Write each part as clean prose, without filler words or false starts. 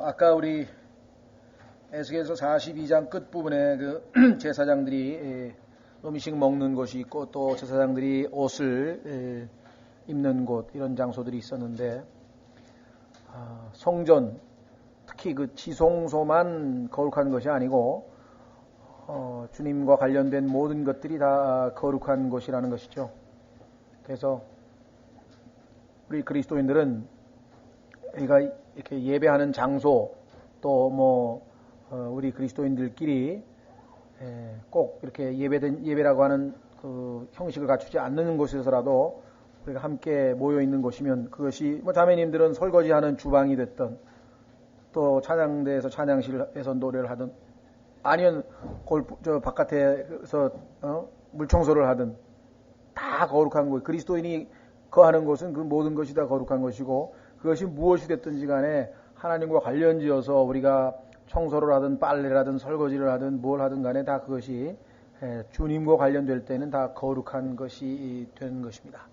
아까 우리 에스겔서 42장 끝부분에 그 제사장들이 음식 먹는 곳이 있고 또 제사장들이 옷을 입는 곳, 이런 장소들이 있었는데, 성전, 특히 그 지성소만 거룩한 것이 아니고 주님과 관련된 모든 것들이 다 거룩한 곳이라는 것이죠. 그래서 우리 그리스도인들은 우리가 이렇게 예배하는 장소, 또 우리 그리스도인들끼리 꼭 이렇게 예배라고 하는 그 형식을 갖추지 않는 곳에서라도 우리가 함께 모여 있는 곳이면, 그것이 자매님들은 설거지하는 주방이 됐든, 또 찬양대에서 찬양실에서 노래를 하든, 아니면 바깥에서 물청소를 하든, 다 거룩한 곳. 그리스도인이 거하는 곳은 그 모든 것이 다 거룩한 것이고, 그것이 무엇이 됐든지 간에 하나님과 관련지어서 우리가 청소를 하든 빨래를 하든 설거지를 하든 뭘 하든 간에 다 그것이 주님과 관련될 때는 다 거룩한 것이 되는 것입니다.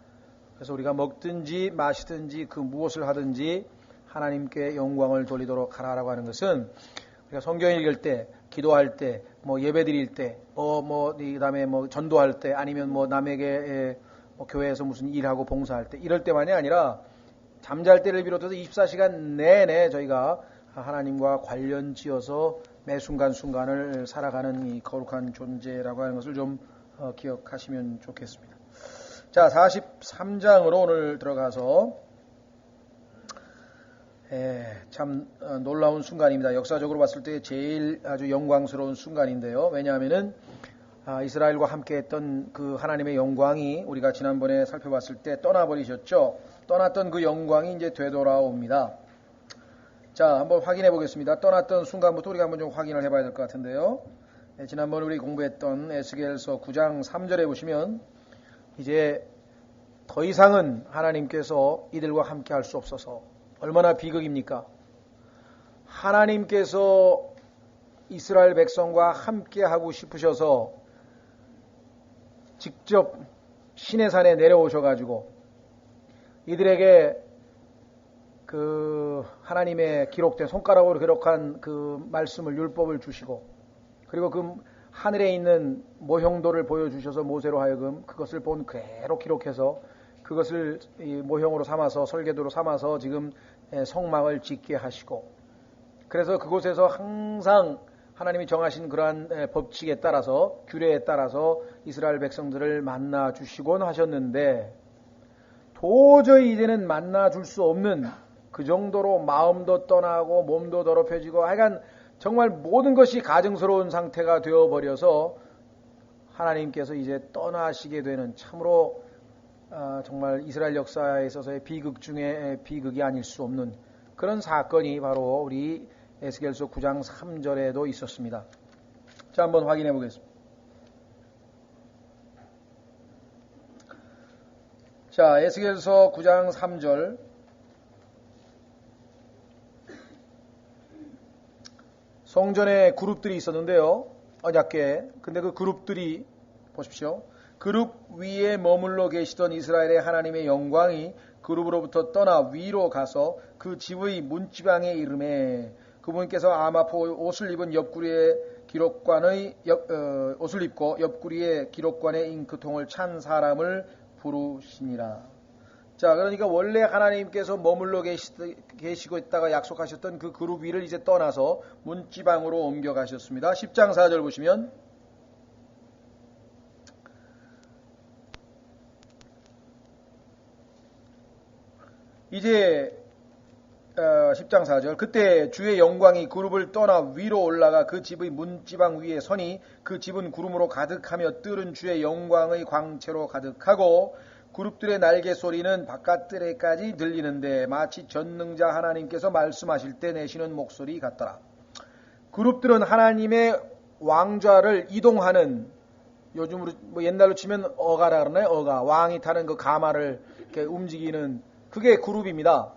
그래서 우리가 먹든지 마시든지 그 무엇을 하든지 하나님께 영광을 돌리도록 하라라고 하는 것은, 우리가 성경 읽을 때, 기도할 때, 예배 드릴 때, 그다음에 전도할 때, 아니면 남에게 교회에서 무슨 일하고 봉사할 때, 이럴 때만이 아니라 잠잘 때를 비롯해서 24시간 내내 저희가 하나님과 관련 지어서 매 순간순간을 살아가는 이 거룩한 존재라고 하는 것을 좀 기억하시면 좋겠습니다. 자, 43장으로 오늘 들어가서 참 놀라운 순간입니다. 역사적으로 봤을 때 제일 아주 영광스러운 순간인데요. 왜냐하면은 이스라엘과 함께 했던 그 하나님의 영광이 우리가 지난번에 살펴봤을 때 떠나버리셨죠. 떠났던 그 영광이 이제 되돌아옵니다. 자, 한번 확인해 보겠습니다. 떠났던 순간부터 우리가 한번 좀 확인을 해봐야 될 것 같은데요. 지난번 우리 공부했던 에스겔서 9장 3절에 보시면, 이제 더 이상은 하나님께서 이들과 함께 할 수 없어서, 얼마나 비극입니까? 하나님께서 이스라엘 백성과 함께 하고 싶으셔서 직접 시내산에 내려오셔가지고 이들에게 그 하나님의 기록된, 손가락으로 기록한 그 말씀을, 율법을 주시고, 그리고 그 하늘에 있는 모형도를 보여주셔서 모세로 하여금 그것을 본 그대로 기록해서 그것을 모형으로 삼아서, 설계도로 삼아서 지금 성막을 짓게 하시고, 그래서 그곳에서 항상 하나님이 정하신 그러한 법칙에 따라서, 규례에 따라서 이스라엘 백성들을 만나 주시곤 하셨는데, 도저히 이제는 만나 줄 수 없는, 그 정도로 마음도 떠나고 몸도 더럽혀지고 하여간 정말 모든 것이 가증스러운 상태가 되어버려서 하나님께서 이제 떠나시게 되는, 참으로 정말 이스라엘 역사에 있어서의 비극 중에 비극이 아닐 수 없는 그런 사건이 바로 우리 에스겔서 9장 3절에도 있었습니다. 자, 한번 확인해 보겠습니다. 자, 에스겔서 9장 3절. 성전에 그룹들이 있었는데요. 어렵게. 근데 그 그룹들이, 보십시오. 그룹 위에 머물러 계시던 이스라엘의 하나님의 영광이 그룹으로부터 떠나 위로 가서 그 집의 문지방에 이르매, 그분께서 아마포 옷을 입은 옆구리에 기록관의 옷을 입고 옆구리에 기록관의 잉크통을 찬 사람을 부르시니라. 자, 그러니까 원래 하나님께서 머물러 계시고 있다가 약속하셨던 그 그룹 위를 이제 떠나서 문지방으로 옮겨가셨습니다. 10장 4절 보시면, 이제 10장 4절, 그때 주의 영광이 그룹을 떠나 위로 올라가 그 집의 문지방 위에 서니 그 집은 구름으로 가득하며 뜰은 주의 영광의 광채로 가득하고 그룹들의 날개 소리는 바깥뜰에까지 들리는데 마치 전능자 하나님께서 말씀하실 때 내시는 목소리 같더라. 그룹들은 하나님의 왕좌를 이동하는, 요즘으로 옛날로 치면 어가라 그러나요? 어가, 왕이 타는 그 가마를 이렇게 움직이는, 그게 그룹입니다.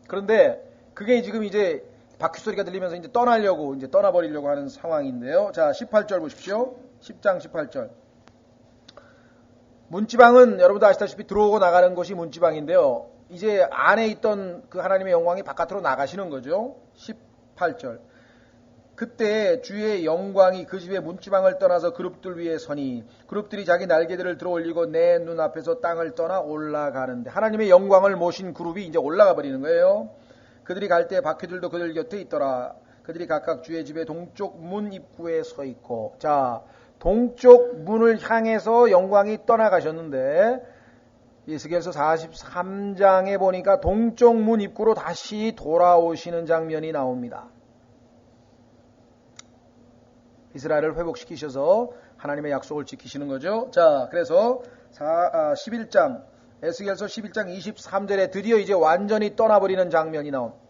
그런데 그게 지금 이제 바퀴 소리가 들리면서 이제 떠나버리려고 하는 상황인데요. 자, 18절 보십시오. 10장 18절. 문지방은 여러분도 아시다시피 들어오고 나가는 곳이 문지방인데요. 이제 안에 있던 그 하나님의 영광이 바깥으로 나가시는 거죠. 8절. 그때 주의 영광이 그 집의 문지방을 떠나서 그룹들 위에 서니 그룹들이 자기 날개들을 들어 올리고 내 눈앞에서 땅을 떠나 올라가는데, 하나님의 영광을 모신 그룹이 이제 올라가 버리는 거예요. 그들이 갈 때 바퀴들도 그들 곁에 있더라. 그들이 각각 주의 집의 동쪽 문 입구에 서 있고, 자, 동쪽 문을 향해서 영광이 떠나가셨는데, 에스겔서 43장에 보니까 동쪽 문 입구로 다시 돌아오시는 장면이 나옵니다. 이스라엘을 회복시키셔서 하나님의 약속을 지키시는 거죠. 자, 그래서 11장, 에스겔서 11장 23절에 드디어 이제 완전히 떠나버리는 장면이 나옵니다.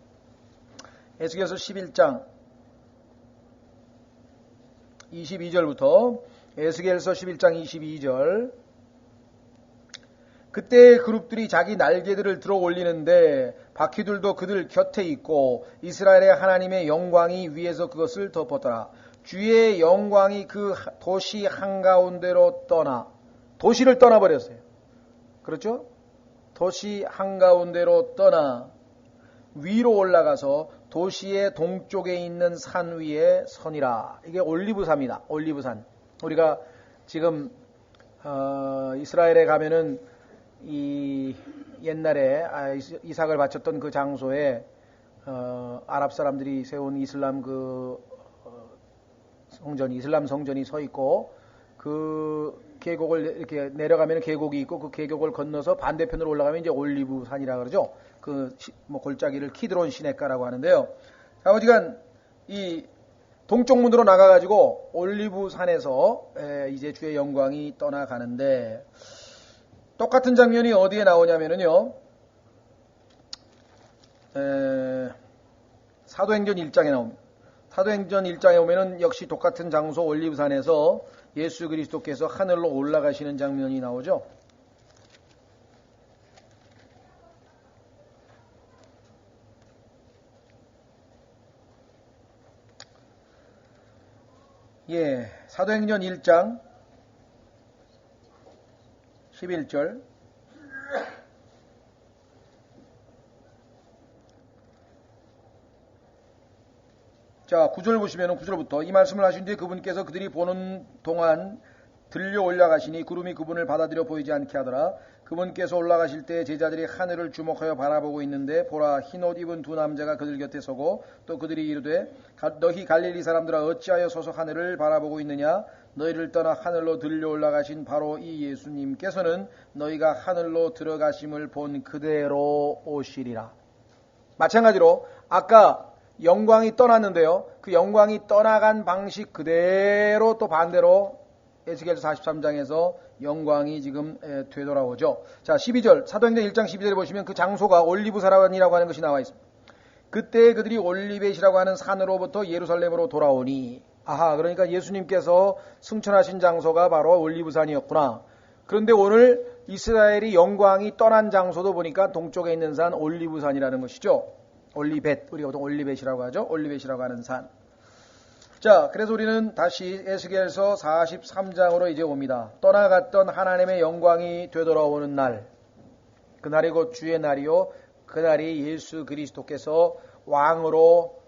에스겔서 11장 22절부터 에스겔서 11장 22절. 그때 그룹들이 자기 날개들을 들어 올리는데 바퀴들도 그들 곁에 있고 이스라엘의 하나님의 영광이 위에서 그것을 덮었더라. 주의 영광이 그 도시 한가운데로 떠나, 도시를 떠나버렸어요. 그렇죠? 도시 한가운데로 떠나 위로 올라가서 도시의 동쪽에 있는 산 위에 선이라. 이게 올리브산입니다. 올리브산. 우리가 지금 이스라엘에 가면은 이 옛날에 이삭을 바쳤던 그 장소에 아랍 사람들이 세운 이슬람 성전이, 이슬람 성전이 서 있고, 그 계곡을 이렇게 내려가면 계곡이 있고, 그 계곡을 건너서 반대편으로 올라가면 이제 올리브산이라 그러죠. 골짜기를 키드론 시내가라고 하는데요. 자, 어지간 이 동쪽 문으로 나가가지고 올리브산에서 이제 주의 영광이 떠나가는데, 똑같은 장면이 어디에 나오냐면요, 사도행전 1장에 나옵니다. 사도행전 1장에 오면은 역시 똑같은 장소 올리브산에서 예수 그리스도께서 하늘로 올라가시는 장면이 나오죠. 예, 사도행전 1장 11절. 자, 9절 보시면은 9절부터 이 말씀을 하신 뒤에 그분께서 그들이 보는 동안 들려 올라가시니 구름이 그분을 받아들여 보이지 않게 하더라. 그분께서 올라가실 때 제자들이 하늘을 주목하여 바라보고 있는데 보라, 흰옷 입은 두 남자가 그들 곁에 서고 또 그들이 이르되 너희 갈릴리 사람들아 어찌하여 서서 하늘을 바라보고 있느냐. 너희를 떠나 하늘로 들려 올라가신 바로 이 예수님께서는 너희가 하늘로 들어가심을 본 그대로 오시리라. 마찬가지로 아까 영광이 떠났는데요, 그 영광이 떠나간 방식 그대로 또 반대로 에스겔서 43장에서 영광이 지금 되돌아오죠. 자, 12절, 사도행전 1장 12절에 보시면 그 장소가 올리브산이라고 하는 것이 나와 있습니다. 그때 그들이 올리벳이라고 하는 산으로부터 예루살렘으로 돌아오니, 아하, 그러니까 예수님께서 승천하신 장소가 바로 올리브산이었구나. 그런데 오늘 이스라엘이 영광이 떠난 장소도 보니까 동쪽에 있는 산 올리브산이라는 것이죠. 올리벳, 우리가 보통 올리벳이라고 하죠. 올리벳이라고 하는 산. 자, 그래서 우리는 다시 에스겔서 43장으로 이제 옵니다. 떠나갔던 하나님의 영광이 되돌아오는 날, 그날이 곧 주의 날이요, 그날이 예수 그리스도께서 왕으로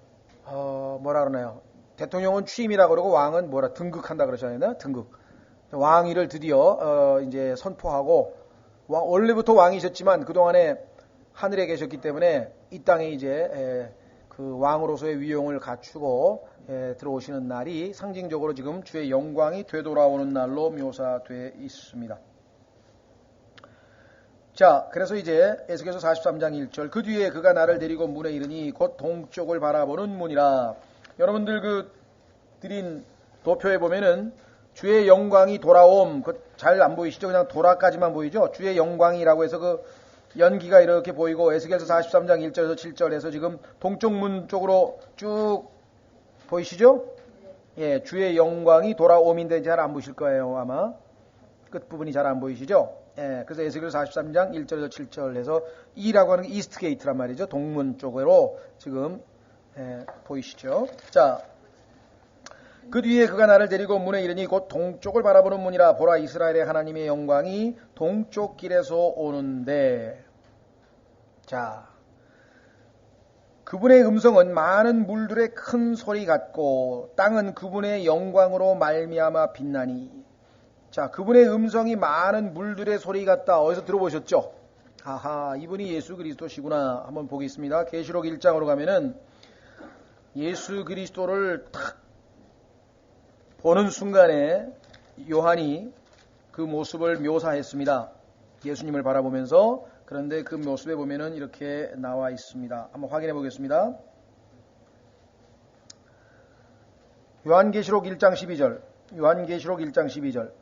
뭐라 그러나요? 대통령은 취임이라고 그러고 왕은 뭐라 등극한다 그러잖아요. 등극. 왕위를 드디어 이제 선포하고, 원래부터 왕이셨지만 그동안에 하늘에 계셨기 때문에 이 땅에 이제 그 왕으로서의 위용을 갖추고 들어오시는 날이 상징적으로 지금 주의 영광이 되돌아오는 날로 묘사되어 있습니다. 자, 그래서 이제 에스겔서 43장 1절, 그 뒤에 그가 나를 데리고 문에 이르니 곧 동쪽을 바라보는 문이라. 여러분들 그 드린 도표에 보면은 주의 영광이 돌아옴, 잘 안 보이시죠? 그냥 돌아까지만 보이죠? 주의 영광이라고 해서 그 연기가 이렇게 보이고, 에스겔서 43장 1절에서 7절에서 지금 동쪽 문 쪽으로 쭉 보이시죠? 예, 주의 영광이 돌아옴인데 잘 안 보이실 거예요, 아마. 끝부분이 잘 안 보이시죠? 예, 그래서 에스겔서 43장 1절에서 7절에서 이라고 하는 게 이스트 게이트란 말이죠. 동문 쪽으로 지금 보이시죠? 자, 그 뒤에 그가 나를 데리고 문에 이르니 곧 동쪽을 바라보는 문이라. 보라, 이스라엘의 하나님의 영광이 동쪽 길에서 오는데. 자, 그분의 음성은 많은 물들의 큰 소리 같고 땅은 그분의 영광으로 말미암아 빛나니. 자, 그분의 음성이 많은 물들의 소리 같다. 어디서 들어보셨죠? 아하, 이분이 예수 그리스도시구나. 한번 보겠습니다. 계시록 1장으로 가면은 예수 그리스도를 탁 보는 순간에 요한이 그 모습을 묘사했습니다. 예수님을 바라보면서. 그런데 그 모습에 보면은 이렇게 나와 있습니다. 한번 확인해 보겠습니다. 요한계시록 1장 12절. 요한계시록 1장 12절.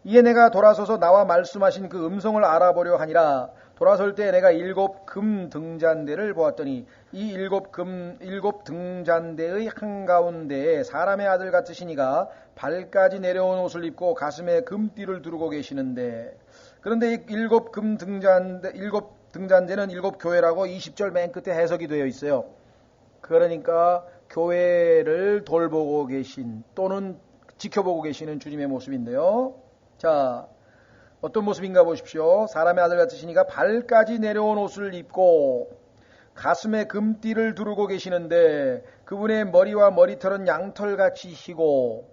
이에 내가 돌아서서 나와 말씀하신 그 음성을 알아보려 하니라. 돌아설 때 내가 7 금 등잔대를 보았더니 이 7 등잔대의 한가운데에 사람의 아들 같으시니가 발까지 내려온 옷을 입고 가슴에 금띠를 두르고 계시는데, 그런데 이 7 금 등잔대, 7 등잔대는 7 교회라고 20절 맨 끝에 해석이 되어 있어요. 그러니까 교회를 돌보고 계신 또는 지켜보고 계시는 주님의 모습인데요. 자, 어떤 모습인가 보십시오. 사람의 아들 같으시니까 발까지 내려온 옷을 입고 가슴에 금띠를 두르고 계시는데 그분의 머리와 머리털은 양털같이 희고,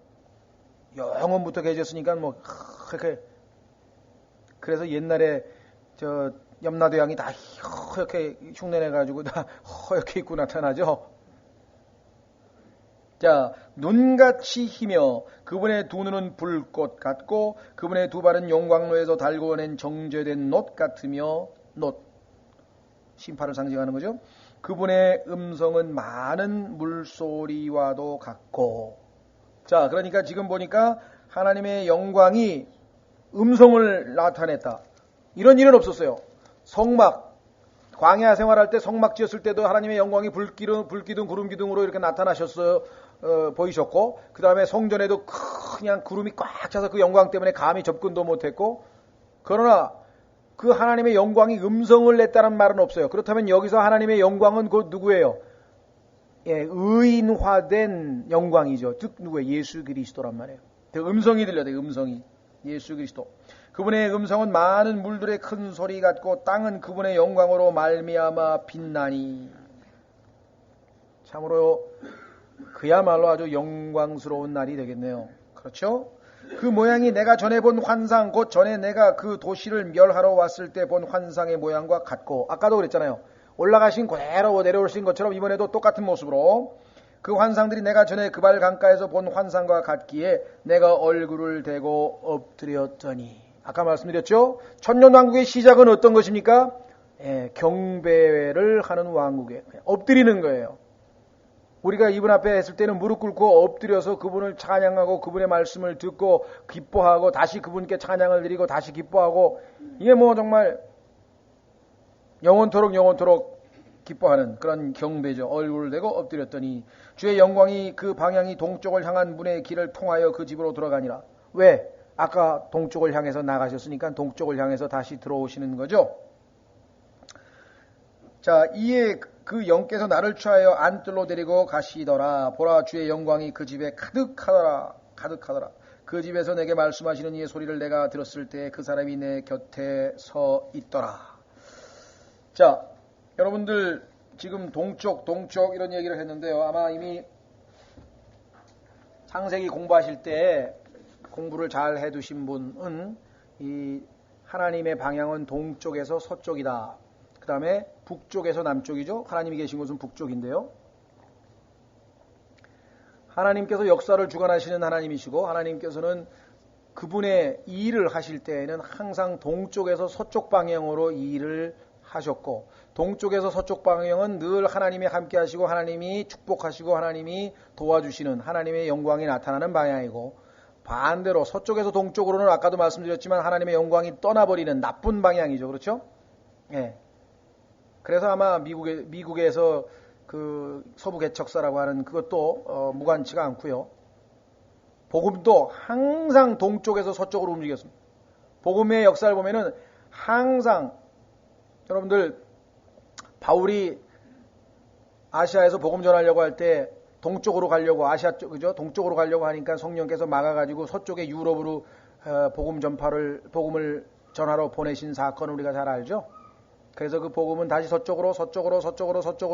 영원부터 계셨으니까 뭐 이렇게, 그래서 옛날에 저 염라대왕이 다 이렇게 흉내내가지고 다 허옇게 입고 나타나죠. 자, 눈같이 희며 그분의 두 눈은 불꽃 같고 그분의 두 발은 용광로에서 달고 낸 정제된 놋 같으며, 놋, 심판을 상징하는 거죠. 그분의 음성은 많은 물소리와도 같고. 자, 그러니까 지금 보니까 하나님의 영광이 음성을 나타냈다. 이런 일은 없었어요. 성막, 광야 생활할 때 성막 지었을 때도 하나님의 영광이 불기둥, 구름기둥으로 이렇게 나타나셨어요. 보이셨고, 그 다음에 성전에도 그냥 구름이 꽉 차서 그 영광 때문에 감히 접근도 못했고, 그러나 그 하나님의 영광이 음성을 냈다는 말은 없어요. 그렇다면 여기서 하나님의 영광은 곧 누구예요? 예, 의인화된 영광이죠. 즉 누구예요? 예수 그리스도란 말이에요. 음성이 들려야 돼요. 음성이. 예수 그리스도. 그분의 음성은 많은 물들의 큰 소리 같고 땅은 그분의 영광으로 말미암아 빛나니. 참으로 그야말로 아주 영광스러운 날이 되겠네요. 그렇죠? 그 모양이 내가 전에 본 환상, 곧 전에 내가 그 도시를 멸하러 왔을 때 본 환상의 모양과 같고, 아까도 그랬잖아요. 올라가신 그대로 내려오신 것처럼 이번에도 똑같은 모습으로 그 환상들이 내가 전에 그발 강가에서 본 환상과 같기에 내가 얼굴을 대고 엎드렸더니. 아까 말씀드렸죠? 천년왕국의 시작은 어떤 것입니까? 예, 경배를 하는 왕국에 엎드리는 거예요. 우리가 이분 앞에 했을 때는 무릎 꿇고 엎드려서 그분을 찬양하고 그분의 말씀을 듣고 기뻐하고 다시 그분께 찬양을 드리고 다시 기뻐하고, 이게 뭐 정말 영원토록 기뻐하는 그런 경배죠. 얼굴을 대고 엎드렸더니 주의 영광이 그 방향이 동쪽을 향한 문의 길을 통하여 그 집으로 들어가니라. 왜? 아까 동쪽을 향해서 나가셨으니까 동쪽을 향해서 다시 들어오시는 거죠. 자, 이에 그 영께서 나를 취하여 안뜰로 데리고 가시더라. 보라, 주의 영광이 그 집에 가득하더라. 그 집에서 내게 말씀하시는 이의 소리를 내가 들었을 때 그 사람이 내 곁에 서 있더라. 자, 여러분들 지금 동쪽 이런 얘기를 했는데요. 아마 이미 창세기 공부하실 때 공부를 잘 해두신 분은 이 하나님의 방향은 동쪽에서 서쪽이다. 그 다음에 북쪽에서 남쪽이죠. 하나님이 계신 곳은 북쪽인데요. 하나님께서 역사를 주관하시는 하나님이시고 하나님께서는 그분의 이 일을 하실 때에는 항상 동쪽에서 서쪽 방향으로 이 일을 하셨고, 동쪽에서 서쪽 방향은 늘 하나님이 함께 하시고 하나님이 축복하시고 하나님이 도와주시는 하나님의 영광이 나타나는 방향이고, 반대로 서쪽에서 동쪽으로는 아까도 말씀드렸지만 하나님의 영광이 떠나버리는 나쁜 방향이죠. 그렇죠? 예. 그래서 아마 미국에서 그 서부 개척사라고 하는 그것도 무관치가 않고요. 복음도 항상 동쪽에서 서쪽으로 움직였습니다. 복음의 역사를 보면은 항상 여러분들 바울이 아시아에서 복음 전하려고 할 때 동쪽으로 가려고 아시아 쪽 그죠? 동쪽으로 가려고 하니까 성령께서 막아가지고 서쪽의 유럽으로 복음을 전하러 보내신 사건을 우리가 잘 알죠. 그래서 그 복음은 다시 서쪽으로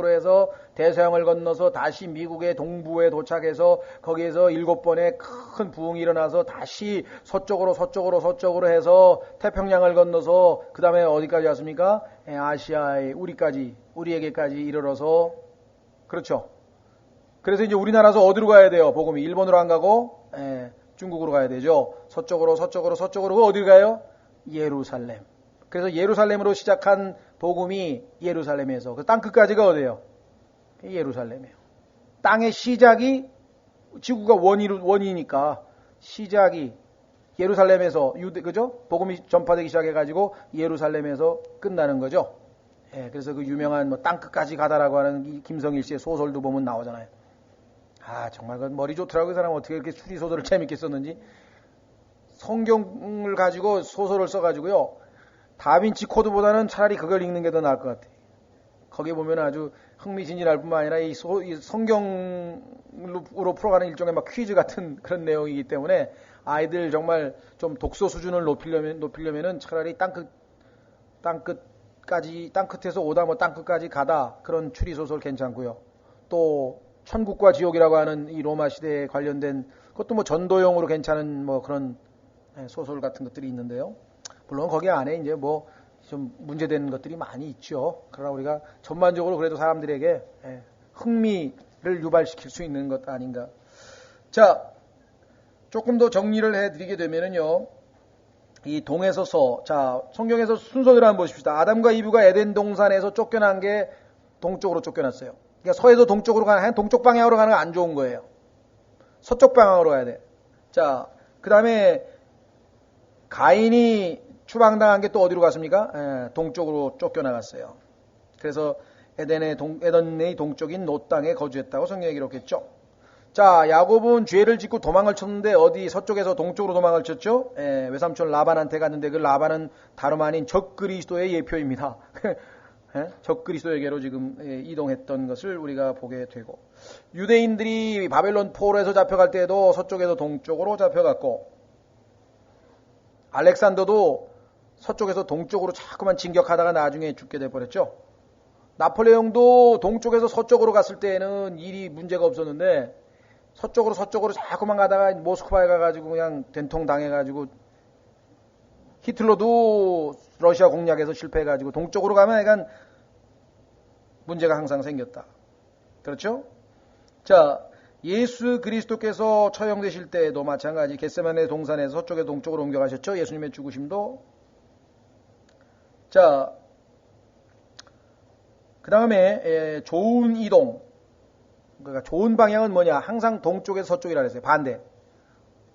해서 대서양을 건너서 다시 미국의 동부에 도착해서 거기에서 7번의 큰 부흥이 일어나서 다시 서쪽으로 해서 태평양을 건너서 그 다음에 어디까지 왔습니까? 아시아에 우리에게까지 이르러서 그렇죠. 그래서 이제 우리나라에서 어디로 가야 돼요? 복음이 일본으로 안 가고 중국으로 가야 되죠. 서쪽으로 어디로 가요? 예루살렘. 그래서 예루살렘으로 시작한 복음이 예루살렘에서 그 땅 끝까지가 어디예요? 예루살렘이에요. 땅의 시작이 지구가 원이니까 시작이 예루살렘에서 그죠? 복음이 전파되기 시작해가지고 예루살렘에서 끝나는 거죠. 그래서 그 유명한 땅 끝까지 가다라고 하는 김성일 씨의 소설도 보면 나오잖아요. 정말 그 머리 좋더라고요. 그 사람 어떻게 이렇게 추리 소설을 재밌게 썼는지. 성경을 가지고 소설을 써가지고요. 다빈치 코드보다는 차라리 그걸 읽는 게 더 나을 것 같아요. 거기에 보면 아주 흥미진진할 뿐만 아니라 이 성경으로 풀어가는 일종의 막 퀴즈 같은 그런 내용이기 때문에 아이들 정말 좀 독서 수준을 높이려면은 차라리 땅 끝에서 오다 땅 끝까지 가다 그런 추리 소설 괜찮고요. 또 천국과 지옥이라고 하는 이 로마 시대에 관련된 그것도 전도용으로 괜찮은 그런 소설 같은 것들이 있는데요. 물론 거기 안에 이제 좀 문제되는 것들이 많이 있죠. 그러나 우리가 전반적으로 그래도 사람들에게 흥미를 유발시킬 수 있는 것 아닌가. 자, 조금 더 정리를 해드리게 되면은요. 이 동에서 서. 자, 성경에서 순서대로 한번 보십시다. 아담과 이브가 에덴 동산에서 쫓겨난 게 동쪽으로 쫓겨났어요. 그러니까 서에서 동쪽으로 가는, 동쪽 방향으로 가는 건 안 좋은 거예요. 서쪽 방향으로 가야 돼. 자, 그 다음에 가인이 추방당한 게 또 어디로 갔습니까? 동쪽으로 쫓겨나갔어요. 그래서 에덴의 동쪽인 노 땅에 거주했다고 성경에 기록했죠. 자, 야곱은 죄를 짓고 도망을 쳤는데 어디 서쪽에서 동쪽으로 도망을 쳤죠? 외삼촌 라반한테 갔는데 그 라반은 다름 아닌 적그리스도의 예표입니다. 적그리스도에게로 지금 이동했던 것을 우리가 보게 되고, 유대인들이 바벨론 포로에서 잡혀갈 때에도 서쪽에서 동쪽으로 잡혀갔고, 알렉산더도 서쪽에서 동쪽으로 자꾸만 진격하다가 나중에 죽게 돼버렸죠. 나폴레옹도 동쪽에서 서쪽으로 갔을 때에는 일이 문제가 없었는데 서쪽으로 자꾸만 가다가 모스크바에 가가지고 그냥 된통 당해가지고, 히틀러도 러시아 공략에서 실패해가지고 동쪽으로 가면 약간 문제가 항상 생겼다. 그렇죠? 자, 예수 그리스도께서 처형되실 때에도 마찬가지 겟세마네 동산에서 서쪽에 동쪽으로 옮겨가셨죠. 예수님의 죽으심도. 자, 그 다음에 좋은 이동, 그러니까 좋은 방향은 뭐냐? 항상 동쪽에서 서쪽이라 그랬어요. 반대.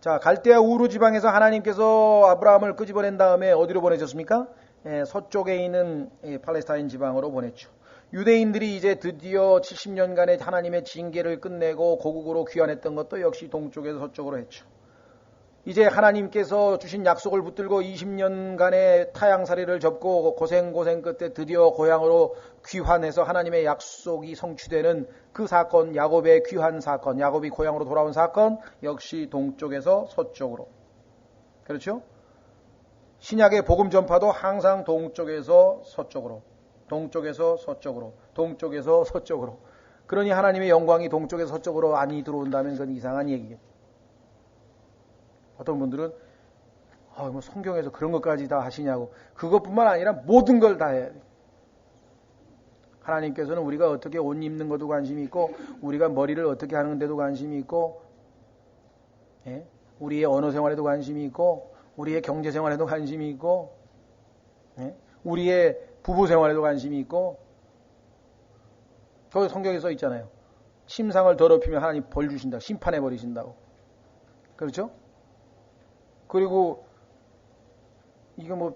자, 갈대아 우르 지방에서 하나님께서 아브라함을 끄집어낸 다음에 어디로 보내셨습니까? 서쪽에 있는 팔레스타인 지방으로 보냈죠. 유대인들이 이제 드디어 70년간의 하나님의 징계를 끝내고 고국으로 귀환했던 것도 역시 동쪽에서 서쪽으로 했죠. 이제 하나님께서 주신 약속을 붙들고 20년간의 타향살이를 접고 고생 끝에 드디어 고향으로 귀환해서 하나님의 약속이 성취되는 그 사건, 야곱의 귀환 사건, 야곱이 고향으로 돌아온 사건, 역시 동쪽에서 서쪽으로. 그렇죠? 신약의 복음 전파도 항상 동쪽에서 서쪽으로, 동쪽에서 서쪽으로, 동쪽에서 서쪽으로. 그러니 하나님의 영광이 동쪽에서 서쪽으로 안이 들어온다면 그건 이상한 얘기겠죠. 어떤 분들은 성경에서 그런 것까지 다 하시냐고. 그것뿐만 아니라 모든 걸 다 해야 돼. 하나님께서는 우리가 어떻게 옷 입는 것도 관심이 있고, 우리가 머리를 어떻게 하는 데도 관심이 있고, 우리의 언어 생활에도 관심이 있고, 우리의 경제 생활에도 관심이 있고, 우리의 부부 생활에도 관심이 있고. 저 성경에 써 있잖아요. 침상을 더럽히면 하나님 벌 주신다. 심판해 버리신다고. 그렇죠? 그리고 이거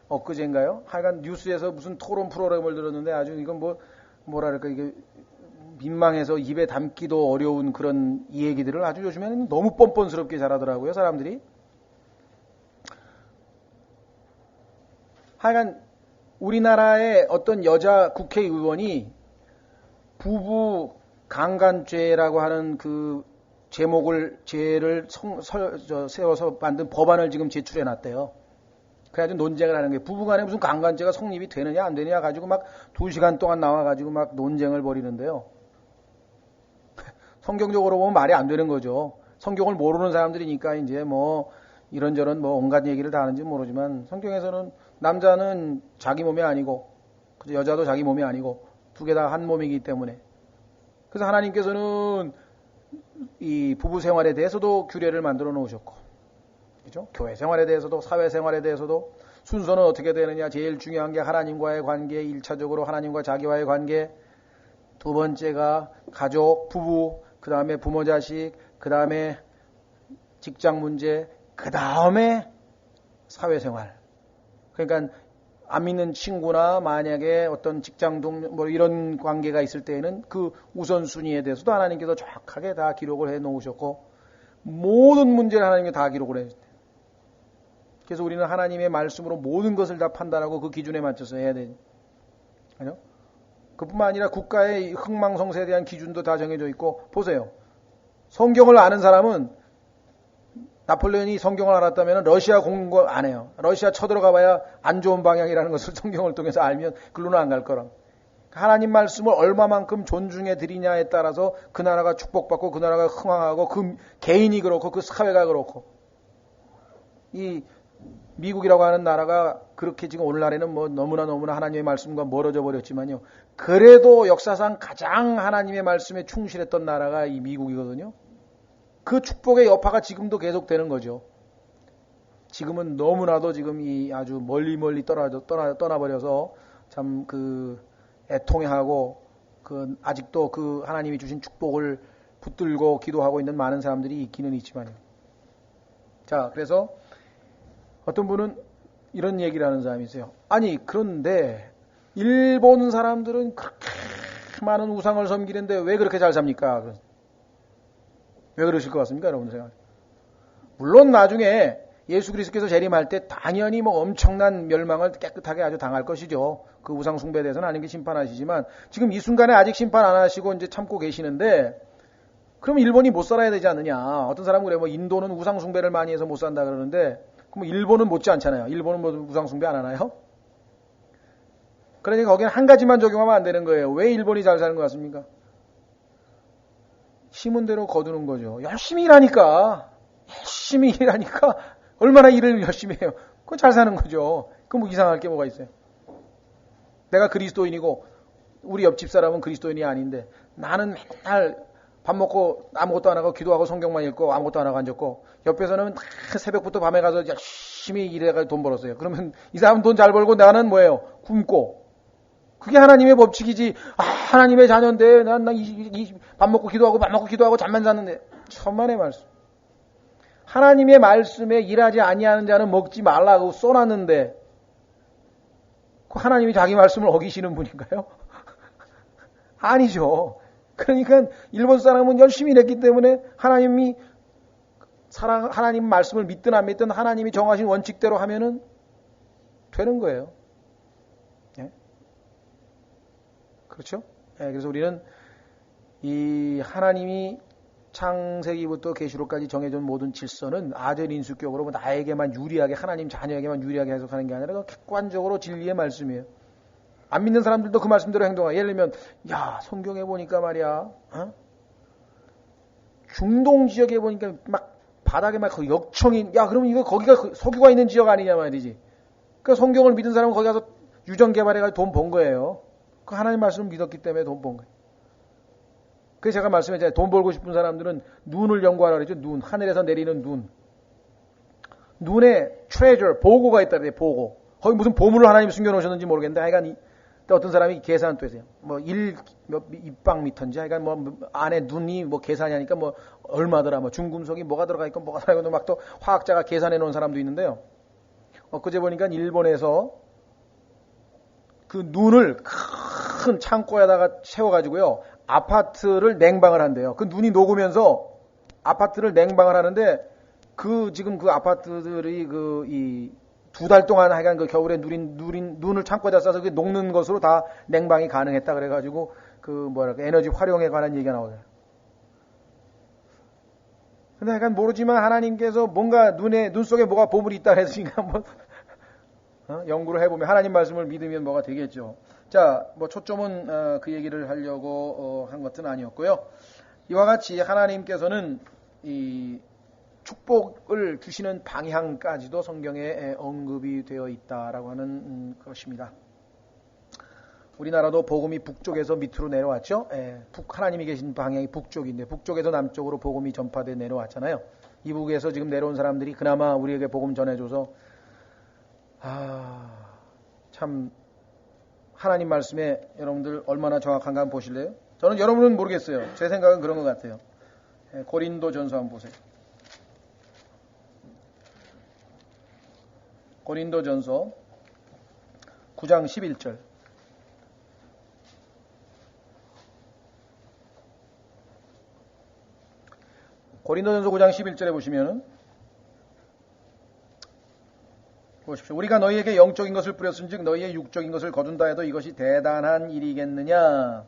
엊그제인가요? 하여간 뉴스에서 무슨 토론 프로그램을 들었는데 아주 이건 뭐랄까 이게 민망해서 입에 담기도 어려운 그런 얘기들을 아주 요즘에는 너무 뻔뻔스럽게 잘하더라고요, 사람들이. 하여간 우리나라의 어떤 여자 국회의원이 부부 강간죄라고 하는 그 죄를 세워서 만든 법안을 지금 제출해 놨대요. 그래가지고 논쟁을 하는 거예요. 부부간에 무슨 강간죄가 성립이 되느냐 안 되느냐 가지고 막 2시간 동안 나와가지고 막 논쟁을 벌이는데요. 성경적으로 보면 말이 안 되는 거죠. 성경을 모르는 사람들이니까 이제 뭐 이런저런 뭐 온갖 얘기를 다 하는지 모르지만 성경에서는 남자는 자기 몸이 아니고 여자도 자기 몸이 아니고 두 개 다 한 몸이기 때문에 그래서 하나님께서는 이 부부 생활에 대해서도 규례를 만들어 놓으셨고 그죠? 교회 생활에 대해서도 사회 생활에 대해서도 순서는 어떻게 되느냐 제일 중요한 게 하나님과의 관계 1차적으로 하나님과 자기와의 관계 두 번째가 가족 부부 그 다음에 부모 자식 그 다음에 직장 문제 그 다음에 사회생활 그러니까 안 믿는 친구나 만약에 어떤 직장 동료 뭐 이런 관계가 있을 때에는 그 우선순위에 대해서도 하나님께서 정확하게 다 기록을 해 놓으셨고 모든 문제를 하나님께 다 기록을 해 주셨대요. 그래서 우리는 하나님의 말씀으로 모든 것을 다 판단하고 그 기준에 맞춰서 해야 되죠. 그죠? 그뿐만 아니라 국가의 흥망성쇠에 대한 기준도 다 정해져 있고 보세요. 성경을 아는 사람은 나폴레온이 성경을 알았다면 러시아 공부 안 해요. 러시아 쳐들어가 봐야 안 좋은 방향이라는 것을 성경을 통해서 알면 글로는 안 갈 거라. 하나님 말씀을 얼마만큼 존중해 드리냐에 따라서 그 나라가 축복받고 그 나라가 흥황하고 그 개인이 그렇고 그 사회가 그렇고 이 미국이라고 하는 나라가 그렇게 지금 오늘날에는 뭐 너무나 하나님의 말씀과 멀어져 버렸지만요. 그래도 역사상 가장 하나님의 말씀에 충실했던 나라가 이 미국이거든요. 그 축복의 여파가 지금도 계속되는 거죠. 지금은 너무나도 지금 이 아주 멀리 떠나버려서 참 그 애통해하고 그 아직도 그 하나님이 주신 축복을 붙들고 기도하고 있는 많은 사람들이 있기는 있지만요. 자, 그래서 어떤 분은 이런 얘기를 하는 사람이 있어요. 아니, 그런데 일본 사람들은 그렇게 많은 우상을 섬기는데 왜 그렇게 잘 삽니까? 왜 그러실 것 같습니까, 여러분 생각? 물론 나중에 예수 그리스도께서 재림할 때 당연히 뭐 엄청난 멸망을 깨끗하게 아주 당할 것이죠. 그 우상 숭배에 대해서는 하나님께 심판하시지만 지금 이 순간에 아직 심판 안 하시고 이제 참고 계시는데 그럼 일본이 못 살아야 되지 않느냐? 어떤 사람은 그래 뭐 인도는 우상 숭배를 많이 해서 못 산다 그러는데 그럼 일본은 못지 않잖아요. 일본은 뭐 우상 숭배 안 하나요? 그러니까 거기는 한 가지만 적용하면 안 되는 거예요. 왜 일본이 잘 사는 것 같습니까? 심은 대로 거두는 거죠. 열심히 일하니까 얼마나 일을 열심히 해요. 그건 잘 사는 거죠. 그 뭐 이상할 게 뭐가 있어요. 내가 그리스도인이고 우리 옆집 사람은 그리스도인이 아닌데 나는 맨날 밥 먹고 아무것도 안 하고 기도하고 성경만 읽고 아무것도 안 하고 앉았고 옆에서는 새벽부터 밤에 가서 열심히 일해가 돈 벌었어요. 그러면 이 사람은 돈 잘 벌고 나는 뭐예요? 굶고. 그게 하나님의 법칙이지. 하나님의 자녀인데 난 밥 먹고 기도하고 잠만 잤는데. 천만의 말씀. 하나님의 말씀에 일하지 아니하는 자는 먹지 말라고 써놨는데 그 하나님이 자기 말씀을 어기시는 분인가요? 아니죠. 그러니까 일본 사람은 열심히 일했기 때문에 하나님 말씀을 믿든 안 믿든 하나님이 정하신 원칙대로 하면은 되는 거예요. 예? 그렇죠? 예, 그래서 우리는 이 하나님이 창세기부터 계시록까지 정해준 모든 질서는 아전인수격으로 나에게만 유리하게 하나님 자녀에게만 유리하게 해석하는 게 아니라 객관적으로 진리의 말씀이에요. 안 믿는 사람들도 그 말씀대로 행동하고 예를 들면 야 성경에 보니까 말이야 중동 지역에 보니까 막 바닥에 막 역청인 야 그러면 이거 거기가 석유가 있는 지역 아니냐 말이지. 그러니까 성경을 믿은 사람은 거기 가서 유전 개발해가지고 돈 번 거예요. 그 하나님 말씀을 믿었기 때문에 돈 번 거예요. 그래서 제가 말씀했잖아요. 돈 벌고 싶은 사람들은 눈을 연구하라 그러죠. 눈. 하늘에서 내리는 눈. 눈에 treasure, 보고가 있다 그래요. 보고. 거기 무슨 보물을 하나님 숨겨놓으셨는지 모르겠는데 하여간 어떤 사람이 계산 또 했어요. 뭐 몇 입방미터인지 하여간 뭐 안에 눈이 뭐 계산이 하니까 뭐 얼마더라. 뭐 중금속이 뭐가 들어가 있고 뭐가 들어가 있고 막 또 화학자가 계산해 놓은 사람도 있는데요. 엊그제 보니까 일본에서 그 눈을 큰 창고에다가 채워가지고요. 아파트를 냉방을 한대요. 그 눈이 녹으면서 아파트를 냉방을 하는데 지금 그 아파트들이 이 2달 동안 하여간 그 겨울에 눈을 창고에다 싸서 녹는 것으로 다 냉방이 가능했다 그래가지고 에너지 활용에 관한 얘기가 나오더라고요. 근데 하여간 모르지만 하나님께서 뭔가 눈 속에 뭐가 보물이 있다 했으니까 연구를 해보면 하나님 말씀을 믿으면 뭐가 되겠죠. 자, 뭐 초점은 그 얘기를 하려고 한 것은 아니었고요. 이와 같이 하나님께서는 이 축복을 주시는 방향까지도 성경에 언급이 되어 있다라고 하는 것입니다. 우리나라도 복음이 북쪽에서 밑으로 내려왔죠. 하나님이 계신 방향이 북쪽인데 북쪽에서 남쪽으로 복음이 전파돼 내려왔잖아요. 이북에서 지금 내려온 사람들이 그나마 우리에게 복음 전해줘서 참 하나님 말씀에 여러분들 얼마나 정확한가 한번 보실래요? 저는 여러분은 모르겠어요. 제 생각은 그런 것 같아요. 고린도전서 한번 보세요. 고린도전서 9장 11절. 고린도전서 9장 11절에 보시면은 보십시오. 우리가 너희에게 영적인 것을 뿌렸은즉 너희의 육적인 것을 거둔다 해도 이것이 대단한 일이겠느냐.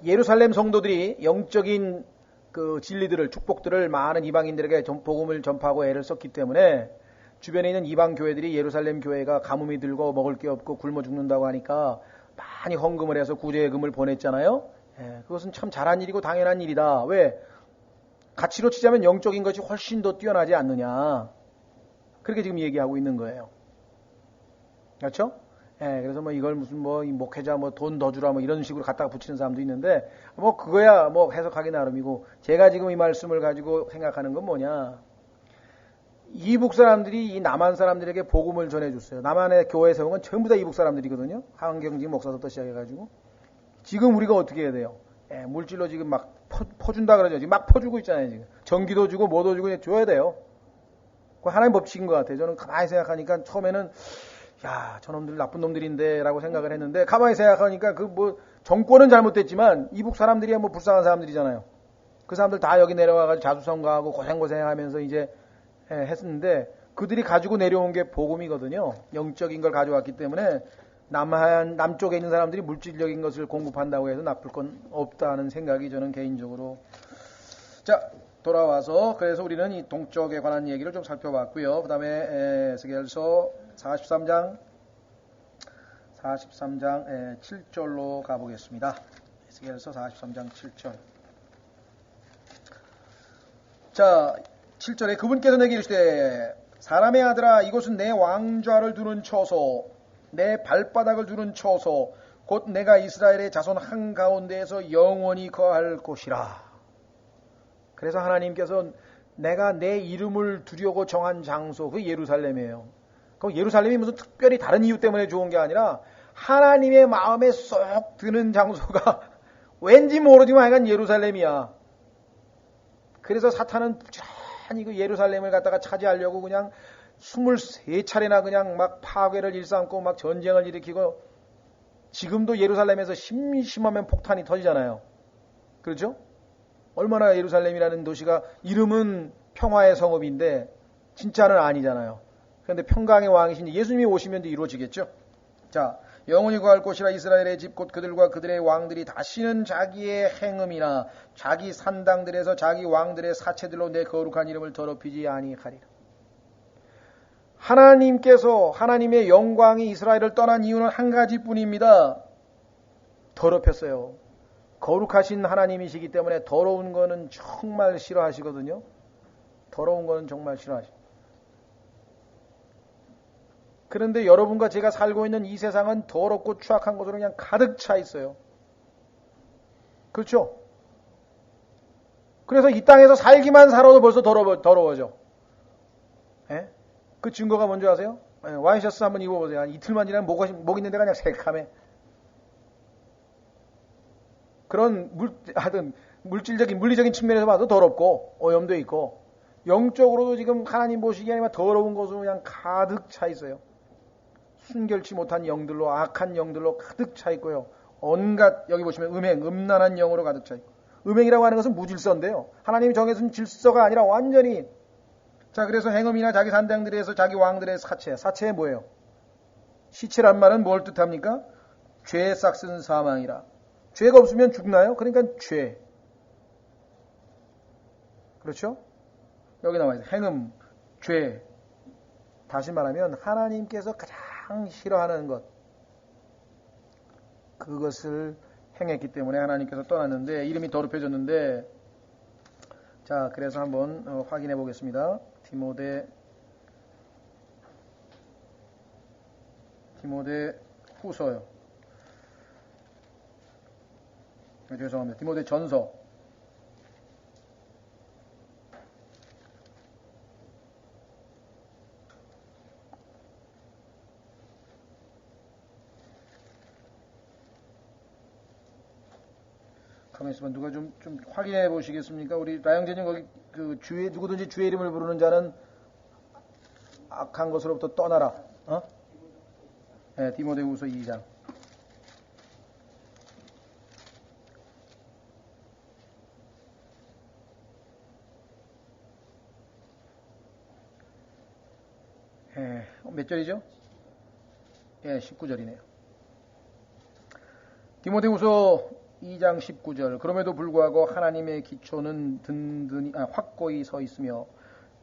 예루살렘 성도들이 영적인 그 진리들을 축복들을 많은 이방인들에게 복음을 전파하고 애를 썼기 때문에 주변에 있는 이방 교회들이 예루살렘 교회가 가뭄이 들고 먹을 게 없고 굶어 죽는다고 하니까 많이 헌금을 해서 구제금을 보냈잖아요. 그것은 참 잘한 일이고 당연한 일이다. 왜? 가치로 치자면 영적인 것이 훨씬 더 뛰어나지 않느냐. 그렇게 지금 얘기하고 있는 거예요. 그렇죠? 그래서 뭐 이걸 무슨 뭐 목회자 뭐 돈 더 주라 뭐 이런 식으로 갖다가 붙이는 사람도 있는데 뭐 그거야 뭐 해석하기 나름이고 제가 지금 이 말씀을 가지고 생각하는 건 뭐냐. 이북 사람들이 이 남한 사람들에게 복음을 전해줬어요. 남한의 교회 세운 건 전부 다 이북 사람들이거든요. 한경직 목사부터 시작해가지고 지금 우리가 어떻게 해야 돼요? 물질로 지금 막 퍼준다 그러죠. 지금 막 퍼주고 있잖아요. 지금 전기도 주고 뭐도 주고 줘야 돼요. 그 하나님 법칙인 것 같아요. 저는 가만히 생각하니까 처음에는 야, 저놈들 나쁜 놈들인데 라고 생각을 했는데 가만히 생각하니까 그 뭐 정권은 잘못됐지만 이북 사람들이야 뭐 불쌍한 사람들이잖아요. 그 사람들 다 여기 내려와가지고 자수성가하고 고생하면서 이제 했었는데 그들이 가지고 내려온 게 복음이거든요. 영적인 걸 가져왔기 때문에 남쪽에 있는 사람들이 물질적인 것을 공급한다고 해서 나쁠 건 없다는 생각이 저는 개인적으로. 자, 돌아와서 그래서 우리는 이 동쪽에 관한 얘기를 좀 살펴봤고요. 그 다음에 에스겔서 43장 7절로 가보겠습니다. 에스겔서 43장 7절. 자, 7절에 그분께서 내게 이르시되 사람의 아들아 이곳은 내 왕좌를 두는 처소 내 발바닥을 두는 처소 곧 내가 이스라엘의 자손 한가운데에서 영원히 거할 곳이라. 그래서 하나님께서 내가 내 이름을 두려고 정한 장소 그 예루살렘이에요. 그 예루살렘이 무슨 특별히 다른 이유 때문에 좋은 게 아니라 하나님의 마음에 쏙 드는 장소가 왠지 모르지만 하여간 예루살렘이야. 그래서 사탄은 부지런히 그 예루살렘을 갖다가 차지하려고 그냥 23차례나 그냥 막 파괴를 일삼고 막 전쟁을 일으키고 지금도 예루살렘에서 심심하면 폭탄이 터지잖아요. 그렇죠? 얼마나 예루살렘이라는 도시가 이름은 평화의 성읍인데 진짜는 아니잖아요. 그런데 평강의 왕이신 예수님이 오시면 이루어지겠죠. 자, 영원히 거할 곳이라 이스라엘의 집 곧 그들과 그들의 왕들이 다시는 자기의 행음이나 자기 산당들에서 자기 왕들의 사체들로 내 거룩한 이름을 더럽히지 아니하리라. 하나님께서 하나님의 영광이 이스라엘을 떠난 이유는 한 가지뿐입니다. 더럽혔어요. 거룩하신 하나님이시기 때문에 더러운 거는 정말 싫어하시거든요. 더러운 거는 정말 싫어하시고. 그런데 여러분과 제가 살고 있는 이 세상은 더럽고 추악한 것으로 그냥 가득 차 있어요. 그렇죠? 그래서 이 땅에서 살기만 살아도 벌써 더러워져. 예? 그 증거가 뭔지 아세요? 와이셔츠 한번 입어보세요. 한 이틀만 지나면 목 있는 데가 그냥 새카매. 그런 물리적인 측면에서 봐도 더럽고 오염도 있고 영적으로도 지금 하나님 보시기에 아니면 더러운 것으로 그냥 가득 차 있어요. 순결치 못한 영들로 악한 영들로 가득 차 있고요. 온갖 여기 보시면 음란한 영으로 가득 차 있고 음행이라고 하는 것은 무질서인데요. 하나님이 정해준 질서가 아니라 완전히 자 그래서 행음이나 자기 산당들에서 자기 왕들의 사체에 뭐예요? 시체란 말은 뭘 뜻합니까? 죄에 싹슨 사망이라. 죄가 없으면 죽나요? 그러니까 죄. 그렇죠? 여기 나와 있어요. 행음, 죄. 다시 말하면 하나님께서 가장 싫어하는 것, 그것을 행했기 때문에 하나님께서 떠났는데 이름이 더럽혀졌는데, 자, 그래서 한번 확인해 보겠습니다. 디모데 후서요. 죄송합니다. 디모데 전서. 가만히 있어봐. 누가 좀 확인해 보시겠습니까? 우리 라영재님 거기 그 주의, 누구든지 주의 이름을 부르는 자는 악한 것으로부터 떠나라. 네, 디모데후서 2장. 몇 절이죠? 19절이네요. 디모데후서 2장 19절. 그럼에도 불구하고 하나님의 기초는 든든히 확고히 서 있으며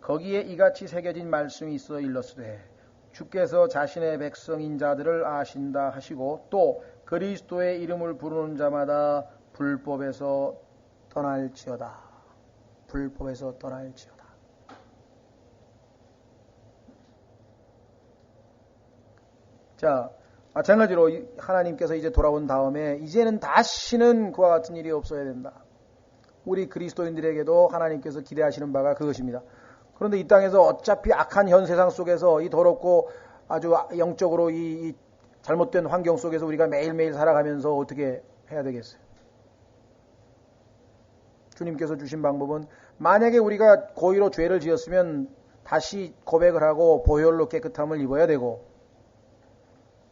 거기에 이같이 새겨진 말씀이 있어 일렀으되 주께서 자신의 백성인 자들을 아신다 하시고 또 그리스도의 이름을 부르는 자마다 불법에서 떠날지어다. 불법에서 떠날지어다. 자, 마찬가지로 하나님께서 이제 돌아온 다음에 이제는 다시는 그와 같은 일이 없어야 된다. 우리 그리스도인들에게도 하나님께서 기대하시는 바가 그것입니다. 그런데 이 땅에서 어차피 악한 현 세상 속에서 이 더럽고 아주 영적으로 이 잘못된 환경 속에서 우리가 매일매일 살아가면서 어떻게 해야 되겠어요? 주님께서 주신 방법은 만약에 우리가 고의로 죄를 지었으면 다시 고백을 하고 보혈로 깨끗함을 입어야 되고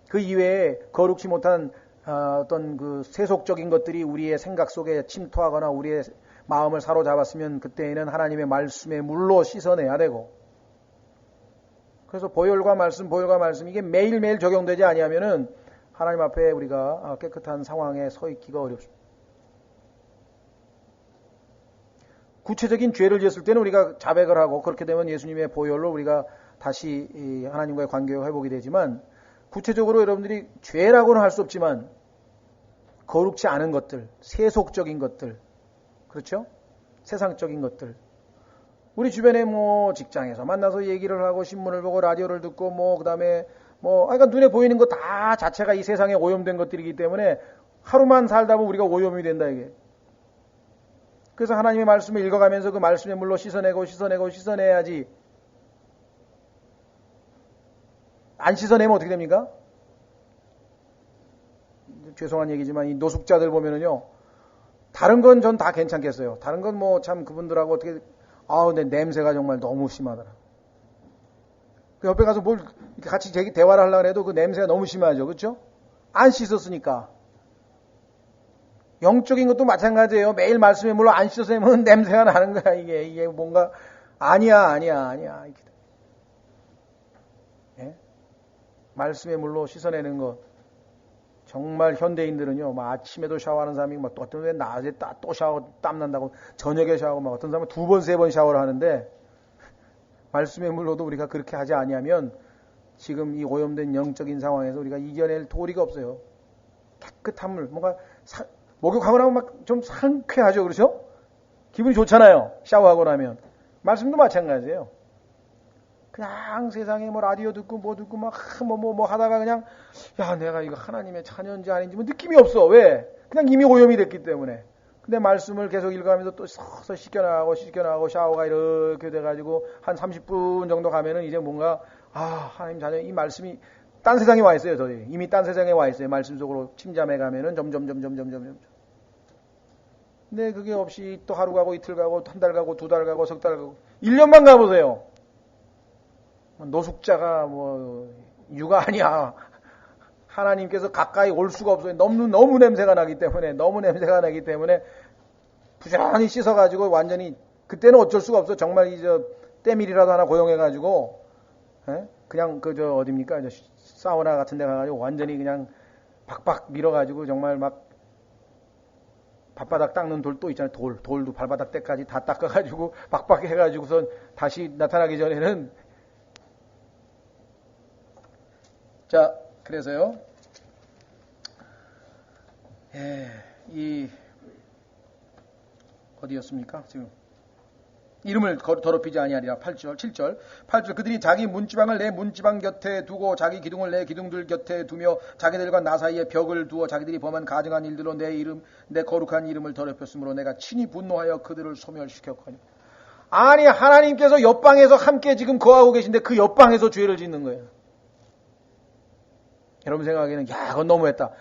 그 이외에 거룩지 못한 어떤 그 세속적인 것들이 우리의 생각 속에 침투하거나 우리의 마음을 사로잡았으면 그때에는 하나님의 말씀의 물로 씻어내야 되고 그래서 보혈과 말씀 이게 매일매일 적용되지 아니하면은 하나님 앞에 우리가 깨끗한 상황에 서 있기가 어렵습니다. 구체적인 죄를 지었을 때는 우리가 자백을 하고 그렇게 되면 예수님의 보혈로 우리가 다시 하나님과의 관계를 회복이 되지만 구체적으로 여러분들이 죄라고는 할 수 없지만 거룩지 않은 것들, 세속적인 것들, 그렇죠? 세상적인 것들. 우리 주변에 뭐 직장에서 만나서 얘기를 하고 신문을 보고 라디오를 듣고 뭐 그다음에 그러니까 눈에 보이는 거 다 자체가 이 세상에 오염된 것들이기 때문에 하루만 살다 보면 우리가 오염이 된다 이게. 그래서 하나님의 말씀을 읽어가면서 그 말씀의 물로 씻어내야지. 안 씻어내면 어떻게 됩니까? 죄송한 얘기지만 이 노숙자들 보면은요. 다른 건 전 다 괜찮겠어요. 다른 건 뭐 참 그분들하고 어떻게 근데 냄새가 정말 너무 심하더라. 그 옆에 가서 뭘 같이 대화를 하려고 해도 그 냄새가 너무 심하죠. 그렇죠? 안 씻었으니까. 영적인 것도 마찬가지예요. 매일 말씀에 물로 안 씻어내면 냄새가 나는 거야. 이게 뭔가 아니야. 예? 말씀의 물로 씻어내는 것. 정말 현대인들은요, 아침에도 샤워하는 사람이 어떤 왜 낮에 또 샤워 땀 난다고 저녁에 샤워하고 어떤 사람은 2번, 3번 샤워를 하는데 말씀의 물로도 우리가 그렇게 하지 아니하면 지금 이 오염된 영적인 상황에서 우리가 이겨낼 도리가 없어요. 깨끗한 물, 뭔가 목욕하고 나면 좀 상쾌하죠, 그렇죠? 기분이 좋잖아요. 샤워하고 나면. 말씀도 마찬가지예요. 그냥 세상에 라디오 듣고 뭐 하다가 그냥 내가 이거 하나님의 자녀인지 아닌지 느낌이 없어. 왜? 그냥 이미 오염이 됐기 때문에. 근데 말씀을 계속 읽어가면서 또 서서 씻겨나가고 샤워가 이렇게 돼가지고 한 30분 정도 가면은 이제 뭔가 하나님 자녀 이 말씀이 딴 세상에 와 있어요. 저희 이미 딴 세상에 와 있어요. 말씀 속으로 침잠해 가면은 점점. 근데 그게 없이 또 하루 가고 이틀 가고 한 달 가고 2달 가고 석 달 가고 1년만 가보세요. 노숙자가 유가 아니야. 하나님께서 가까이 올 수가 없어요. 너무 냄새가 나기 때문에 부지런히 씻어가지고 완전히 그때는 어쩔 수가 없어. 정말 때밀이라도 하나 고용해가지고 그냥 어딥니까? 사우나 같은 데 가가지고 완전히 그냥 박박 밀어가지고 정말 막 발바닥 닦는 돌 또 있잖아요. 돌도 발바닥 때까지 다 닦아가지고 박박 해가지고선 다시 나타나기 전에는 자, 그래서요. 어디였습니까? 지금. 이름을 더럽히지 아니하리라. 8절, 7절. 8절. 그들이 자기 문지방을 내 문지방 곁에 두고 자기 기둥을 내 기둥들 곁에 두며 자기들과 나 사이에 벽을 두어 자기들이 범한 가증한 일들로 내 거룩한 이름을 더럽혔으므로 내가 친히 분노하여 그들을 소멸시켰거니. 아니, 하나님께서 옆방에서 함께 지금 거하고 계신데 그 옆방에서 죄를 짓는 거예요. 여러분 생각에는 그건 너무했다.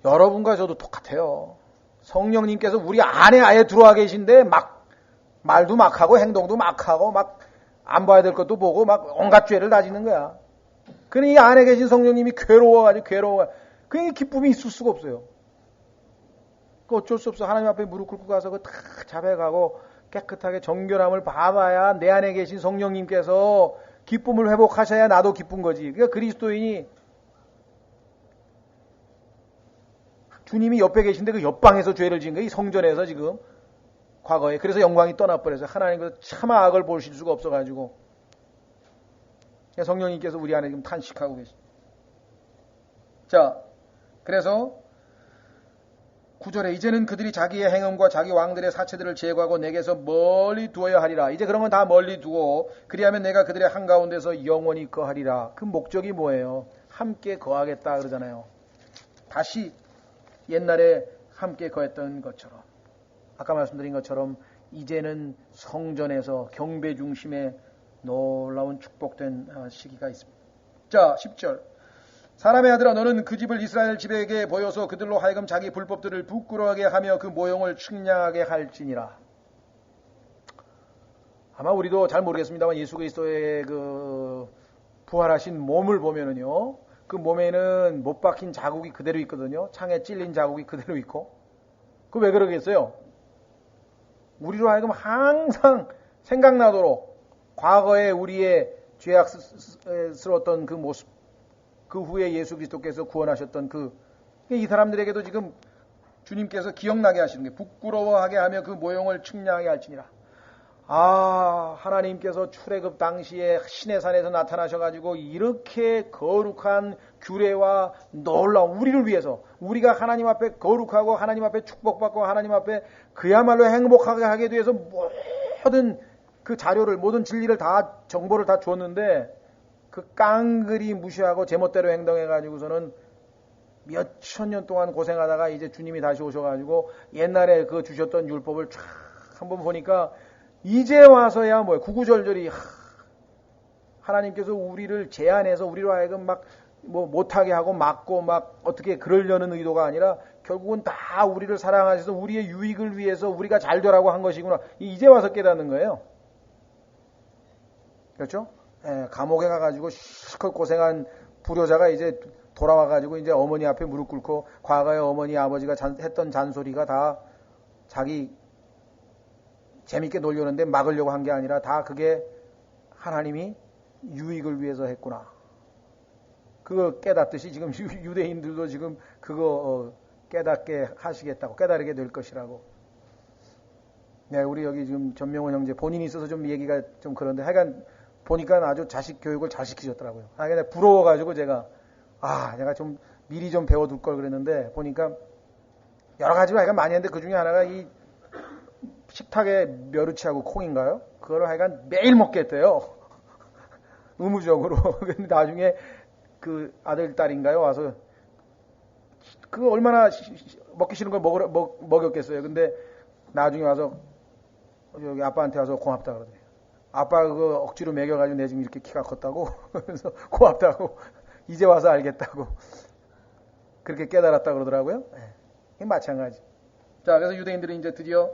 여러분과 저도 똑같아요. 성령님께서 우리 안에 아예 들어와 계신데 말도 막 하고 행동도 막 하고 막 안 봐야 될 것도 보고 막 온갖 죄를 다 짓는 거야. 그러니 이 안에 계신 성령님이 괴로워. 그러니 기쁨이 있을 수가 없어요. 어쩔 수 없어. 하나님 앞에 무릎 꿇고 가서 다 자백하고 깨끗하게 정결함을 받아야 내 안에 계신 성령님께서 기쁨을 회복하셔야 나도 기쁜 거지. 그러니까 그리스도인이 주님이 옆에 계신데 그 옆방에서 죄를 지은 거예요. 이 성전에서 지금. 과거에. 그래서 영광이 떠나버려서 하나님께서 차마 악을 보실 수가 없어가지고 성령님께서 우리 안에 지금 탄식하고 계십니다. 자, 그래서 9절에 이제는 그들이 자기의 행음과 자기 왕들의 사체들을 제거하고 내게서 멀리 두어야 하리라. 이제 그런 건 다 멀리 두고 그리하면 내가 그들의 한가운데서 영원히 거하리라. 그 목적이 뭐예요? 함께 거하겠다 그러잖아요. 다시 옛날에 함께 거했던 것처럼. 아까 말씀드린 것처럼 이제는 성전에서 경배 중심의 놀라운 축복된 시기가 있습니다. 자, 10절. 사람의 아들아 너는 그 집을 이스라엘 집에게 보여서 그들로 하여금 자기 불법들을 부끄러워하게 하며 그 모형을 측량하게 할지니라. 아마 우리도 잘 모르겠습니다만 예수 그리스도의 그 부활하신 몸을 보면은요. 그 몸에는 못 박힌 자국이 그대로 있거든요. 창에 찔린 자국이 그대로 있고. 그 왜 그러겠어요? 우리로 하여금 항상 생각나도록 과거에 우리의 죄악스러웠던 그 모습, 그 후에 예수 그리스도께서 구원하셨던 이 사람들에게도 지금 주님께서 기억나게 하시는 게 부끄러워하게 하며 그 모형을 측량하게 할지니라. 하나님께서 출애굽 당시에 시내산에서 나타나셔가지고 이렇게 거룩한 규례와 놀라운 우리를 위해서 우리가 하나님 앞에 거룩하고 하나님 앞에 축복받고 하나님 앞에 그야말로 행복하게 하기 위해서 모든 그 자료를 모든 진리를 다 정보를 다 줬는데 그 깡그리 무시하고 제멋대로 행동해가지고서는 몇천 년 동안 고생하다가 이제 주님이 다시 오셔가지고 옛날에 그 주셨던 율법을 쫙 한번 보니까 이제 와서야 구구절절이 하나님께서 우리를 제한해서 우리로 하여금 못하게 하고 막고 어떻게 그러려는 의도가 아니라 결국은 다 우리를 사랑하셔서 우리의 유익을 위해서 우리가 잘 되라고 한 것이구나. 이제 와서 깨닫는 거예요. 그렇죠? 감옥에 가가지고 실컷 고생한 불효자가 이제 돌아와가지고 이제 어머니 앞에 무릎 꿇고 과거에 어머니 아버지가 했던 잔소리가 다 자기 재밌게 놀려는데 막으려고 한 게 아니라 다 그게 하나님이 유익을 위해서 했구나. 그걸 깨닫듯이 지금 유대인들도 지금 그거 깨닫게 하시겠다고, 깨달게 될 것이라고. 네, 우리 여기 지금 전명원 형제 본인이 있어서 좀 얘기가 좀 그런데 하여간 보니까 아주 자식 교육을 잘 시키셨더라고요. 하여간 부러워가지고 제가 좀 미리 좀 배워둘 걸 그랬는데 보니까 여러 가지로 하여간 많이 했는데 그 중에 하나가 이 식탁에 멸치하고 콩인가요? 그거를 하여간 매일 먹겠대요. 의무적으로. 근데 나중에 그 아들, 딸인가요? 와서 그 얼마나 먹기 싫은 걸 먹였겠어요. 근데 나중에 와서 여기 아빠한테 와서 고맙다 그러더래요. 아빠 그거 억지로 먹여가지고 내 지금 이렇게 키가 컸다고. 그래서 고맙다고. 이제 와서 알겠다고. 그렇게 깨달았다 그러더라고요. 네. 마찬가지. 자, 그래서 유대인들은 이제 드디어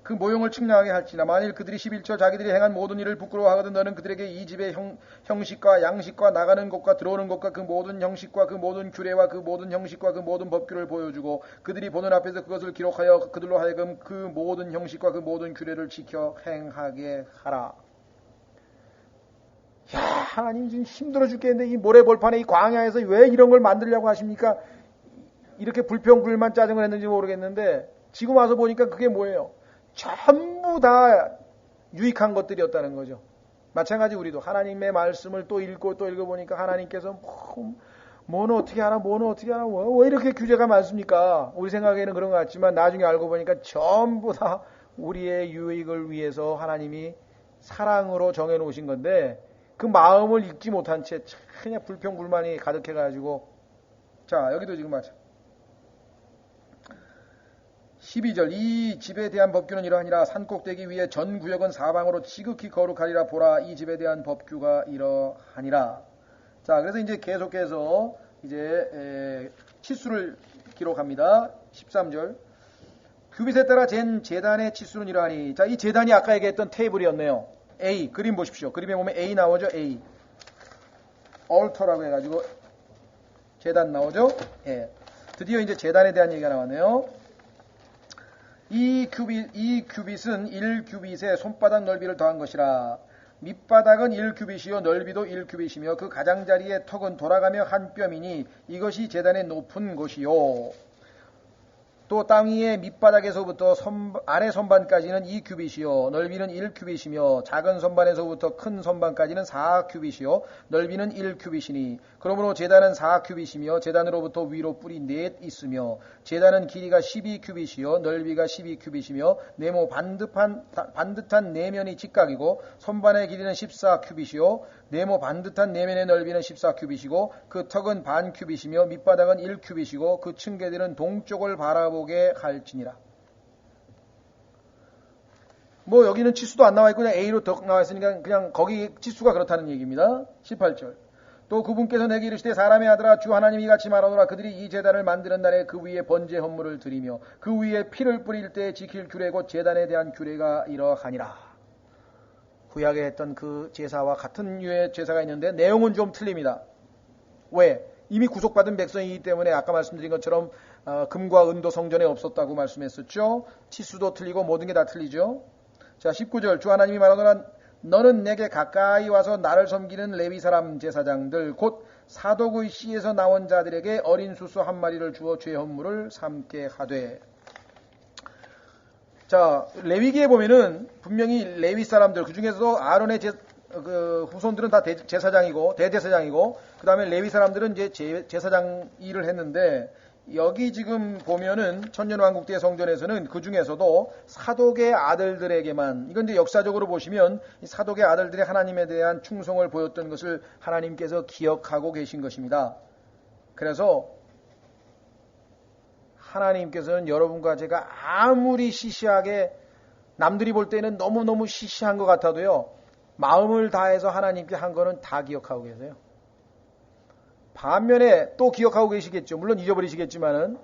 그 모형을 측량하게 할지나 만일 그들이 11절 자기들이 행한 모든 일을 부끄러워하거든 너는 그들에게 이 집의 형식과 양식과 나가는 것과 들어오는 것과 그 모든 형식과 그 모든 규례와 그 모든 형식과 그 모든 법규를 보여주고 그들이 보는 앞에서 그것을 기록하여 그들로 하여금 그 모든 형식과 그 모든 규례를 지켜 행하게 하라. 야, 하나님 지금 힘들어 죽겠는데 이 모래벌판에 이 광야에서 왜 이런 걸 만들려고 하십니까? 이렇게 불평불만 짜증을 했는지 모르겠는데 지금 와서 보니까 그게 뭐예요? 전부 다 유익한 것들이었다는 거죠. 마찬가지 우리도 하나님의 말씀을 또 읽고 또 읽어보니까 하나님께서 뭐는 어떻게 하나 뭐는 어떻게 하나 왜 이렇게 규제가 많습니까? 우리 생각에는 그런 것 같지만 나중에 알고 보니까 전부 다 우리의 유익을 위해서 하나님이 사랑으로 정해놓으신 건데 그 마음을 읽지 못한 채 그냥 불평불만이 가득해가지고 자 여기도 지금 마찬가지 12절 이 집에 대한 법규는 이러하니라 산꼭대기 위에 전 구역은 사방으로 지극히 거룩하리라 보라 이 집에 대한 법규가 이러하니라. 자 그래서 이제 계속해서 이제 치수를 기록합니다. 13절 규빗에 따라 잰 제단의 치수는 이러하니 자 이 제단이 아까 얘기했던 테이블이었네요. A 그림 보십시오. 그림에 보면 A 나오죠. A 얼터라고 해가지고 제단 나오죠. 예. 드디어 이제 제단에 대한 얘기가 나왔네요. 이 규빗은 1규빗에 손바닥 넓이를 더한 것이라. 밑바닥은 1규빗이요 넓이도 1규빗이며 그 가장자리의 턱은 돌아가며 한 뼘이니 이것이 제단의 높은 곳이요. 또 땅 위의 밑바닥에서부터 아래 선반까지는 2규빗이요 넓이는 1규빗이며 작은 선반에서부터 큰 선반까지는 4규빗이요 넓이는 1규빗이니 그러므로 제단은 4규빗이며 제단으로부터 위로 뿔이 넷 있으며 제단은 길이가 12규빗이요 넓이가 12규빗이며 네모 반듯한 내면이 직각이고 선반의 길이는 14규빗이요 네모 반듯한 내면의 넓이는 14규빗이고 그 턱은 반규빗이며 밑바닥은 1규빗이고 그 층계들은 동쪽을 바라보게 할지니라. 뭐 여기는 치수도 안 나와 있고 그냥 A로 더 나와 있으니까 그냥 거기 치수가 그렇다는 얘기입니다. 18절 또 그분께서 내게 이르시되 사람의 아들아 주 하나님이 같이 말하노라 그들이 이 제단을 만드는 날에 그 위에 번제 헌물을 드리며 그 위에 피를 뿌릴 때 지킬 규례 곧 제단에 대한 규례가 이러하니라. 구약에 했던 그 제사와 같은 류의 제사가 있는데 내용은 좀 틀립니다. 왜? 이미 구속받은 백성이기 때문에 아까 말씀드린 것처럼 금과 은도 성전에 없었다고 말씀했었죠. 치수도 틀리고 모든 게 다 틀리죠. 자 19절 주 하나님이 말하노라 너는 내게 가까이 와서 나를 섬기는 레위 사람 제사장들 곧 사독의 씨에서 나온 자들에게 어린 수소 한 마리를 주어 죄 헌물을 삼게 하되. 자 레위기에 보면은 분명히 레위 사람들 그 중에서도 아론의 후손들은 다 제사장이고 대제사장이고 그 다음에 레위 사람들은 이제 제사장 일을 했는데 여기 지금 보면은 천년왕국대 성전에서는 그 중에서도 사독의 아들들에게만 이건 이제 역사적으로 보시면 이 사독의 아들들이 하나님에 대한 충성을 보였던 것을 하나님께서 기억하고 계신 것입니다. 그래서 하나님께서는 여러분과 제가 아무리 시시하게 남들이 볼 때는 너무너무 시시한 것 같아도요 마음을 다해서 하나님께 한 거는 다 기억하고 계세요. 반면에 또 기억하고 계시겠죠. 물론 잊어버리시겠지만은